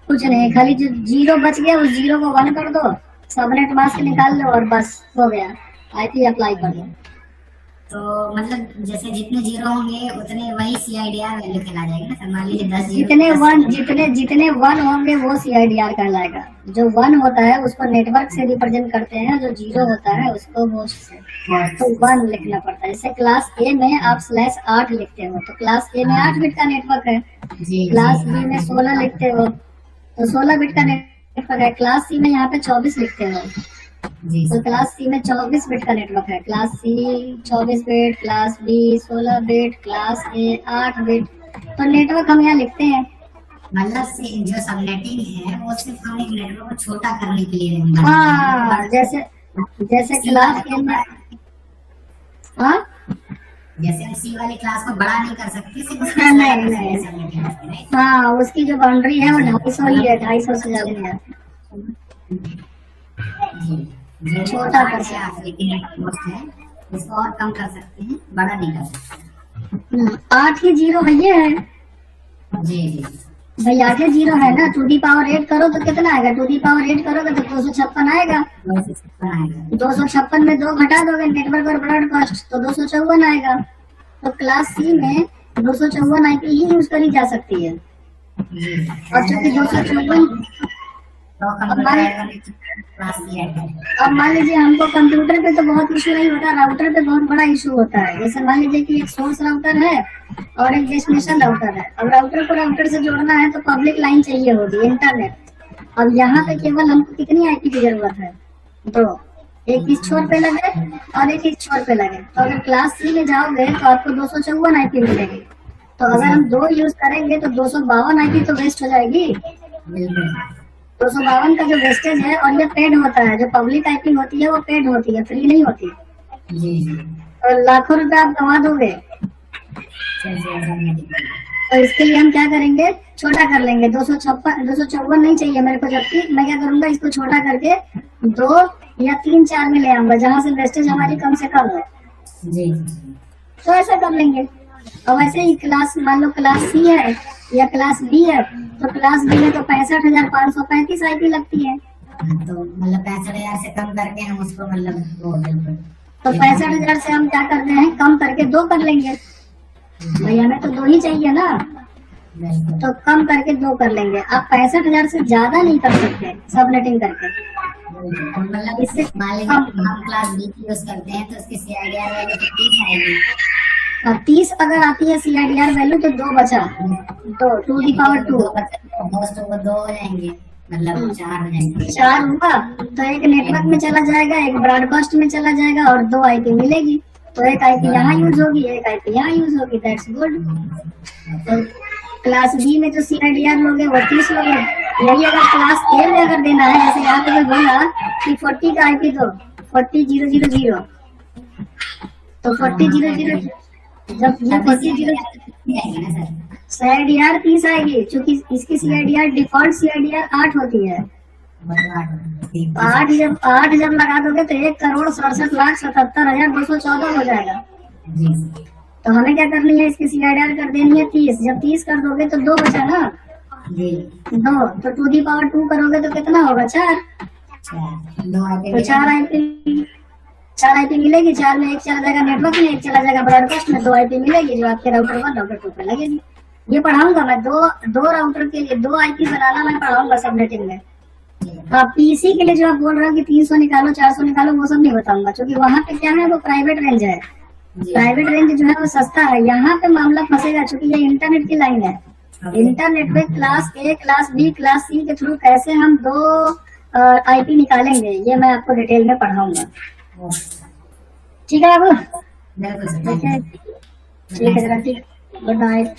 कुछ नहीं, खाली जो 0 बच गया उस 0 को 1 कर दो, सबनेट मास्क निकाल लो और बस हो गया, आईपी अप्लाई कर दो। तो मतलब जैसे जितने जीरो होंगे उतने वही CIDR वैल्यू कहला जाएगा ना सर। मान लीजिए 10 जीरो, जितने वन होंगे वो CIDR कहलाएगा। जो वन होता है उसको नेटवर्क से रिप्रेजेंट करते हैं, जो जीरो होता है उसको होस्ट से, तो वन लिखना पड़ता है। जैसे क्लास ए में आप /8 लिखते हो तो क्लास ए में 8 बिट का नेटवर्क है, जी क्लास बी में 16 लिखते हो तो 16 बिट का नेटवर्क है, क्लास सी में यहाँ पे 24 लिखते हो जी तो क्लास सी में 24 बिट का नेटवर्क है। Class C 24 bit, class B 16 bit, class A 8 bit. तो नेटवर्क हम यहाँ लिखते हैं। मतलब से जो सबनेटिंग है वो सिर्फ हम एक नेटवर्क को छोटा करने के लिए बनाते हैं। हाँ, जैसे क्लास ए में, हाँ जैसे हम C वाली क्लास को बड़ा नहीं कर सकते, सिर्फ उसका नहीं। सबनेटिंग करते हैं। हाँ, उसकी जो बाउंड्री है वो 250 ही है, 250 से ज्यादा नहीं है। जी छोटा कर सकते हैं, लेकिन नेटवर्क है इसको और कम कर सकते हैं, बड़ा नहीं कर सकते। 8 ही जीरो है ये है जी जी भाई, 8 ही जीरो है ना। 2^8 करो तो कितना आएगा? 2^8 करोगे तो 256 आएगा। 256 में 2 घटा दोगे नेटवर्क और ब्रॉडकास्ट तो 254 आएगा। तो क्लास सी में 254 आईपी ही यूज करी जा सकती है। जी। और चूंकि 254 तो अब मान लीजिए हमको कंप्यूटर पे तो बहुत इशू नहीं होता, राउटर पे बहुत बड़ा इशू होता है। जैसे मान लीजिए कि एक सोर्स राउटर है और एक डेस्टिनेशन राउटर है। अब राउटर को राउटर से जोड़ना है तो पब्लिक लाइन चाहिए होगी, इंटरनेट। अब यहाँ पे केवल हमको कितनी आईपी की जरूरत है? 2, एक इस छोर पे लगे और एक इस छोर पे लगे। तो अगर क्लास सी में जाओगे तो आपको 254 आईपी मिलेगी। तो अगर हम 2 यूज करेंगे तो 252 आईपी तो वेस्ट हो जाएगी। 252 का जो वेस्टेज है, और ये पेड होता है। जो पब्लिक आईपी होती है वो पेड होती है, फ्री नहीं होती। और लाखों रुपए आप कमा दोगे। तो इसके लिए हम क्या करेंगे, छोटा कर लेंगे। 254 नहीं चाहिए मेरे को, जबकि मैं क्या करूंगा, इसको छोटा करके 2 या 3 4 में ले आऊंगा, जहाँ से वेस्टेज हमारी कम से कम है। जी तो ऐसा कर लेंगे। और वैसे ही क्लास, मान लो क्लास सी है या क्लास बी है, तो क्लास बी में तो 65,535 आईपी लगती है। तो मतलब 65,000 से कम करके हम उसको मतलब वो बिल्कुल तो 65,000 से हम क्या करते हैं, कम करके 2 कर लेंगे। भाई हमें तो 2 ही चाहिए ना, बिल्कुल। तो कम करके 2 कर लेंगे। आप 65,000 से ज्यादा नहीं कर सकते सबनेटिंग करके। तो मतलब इससे मान लीजिए हम क्लास बी की यूज करते हैं तो उसकी CIDR वैल्यू 30 आएगी। 30 अगर आती है CIDR वैल्यू तो 2 बचा, तो 2^2 होस्ट वो 2 हो जाएंगे, मतलब 4 हो जाएंगे। 4 हुआ तो एक नेटवर्क में चला जाएगा, एक ब्रॉडकास्ट में चला जाएगा और 2 आईपी मिलेगी। तो एक आईपी यहाँ यूज होगी, एक आईपी यहाँ यूज होगी। That's good. तो क्लास बी में जो CIDR लोगे वो 30 लोगे। यही अगर क्लास ए में अगर देना है, जैसे यहाँ पे मैं बोला कि 40 का आईपी दो, 40,000, तो 40,000 जब ये 40,000 CIDR 30 आएगी, क्योंकि इसकी CIDR डिफॉल्ट CIDR 8 होती है। 8 जब लगा दोगे तो 1,67,77,214 हो जाएगा। तो हमें क्या करनी है, इसकी CIDR कर देनी है 30। जब 30 कर दोगे तो 2 बचा ना, 2 तो 2^2 करोगे तो कितना होगा, 4। तो 4 आईपी मिलेगी। 4 में एक चला जाएगा नेटवर्क में, एक चला जाएगा ब्रॉडकास्ट में। 2 आईपी मिलेगी जो आपके राउटर 1 राउटर 2 पे लगेगी। ये पढ़ाऊंगा मैं, दो राउटर के लिए 2 आईपी बनाना मैं पढ़ाऊंगा सबनेटिंग में। पीसी के लिए जो आप बोल रहे हो कि 300 निकालो 400 निकालो, वो सब नहीं बताऊंगा, क्योंकि वहाँ पे क्या है, वो प्राइवेट रेंज है। प्राइवेट रेंज जो है वो सस्ता है। यहाँ पे मामला फंसेगा, क्योंकि ये इंटरनेट की लाइन है। इंटरनेट पे class A, class B, class C के थ्रू कैसे हम 2 आईपी निकालेंगे, ये मैं आपको डिटेल में पढ़ाऊंगा। ठीक है बाबू, ठीक है, गुड नाइट।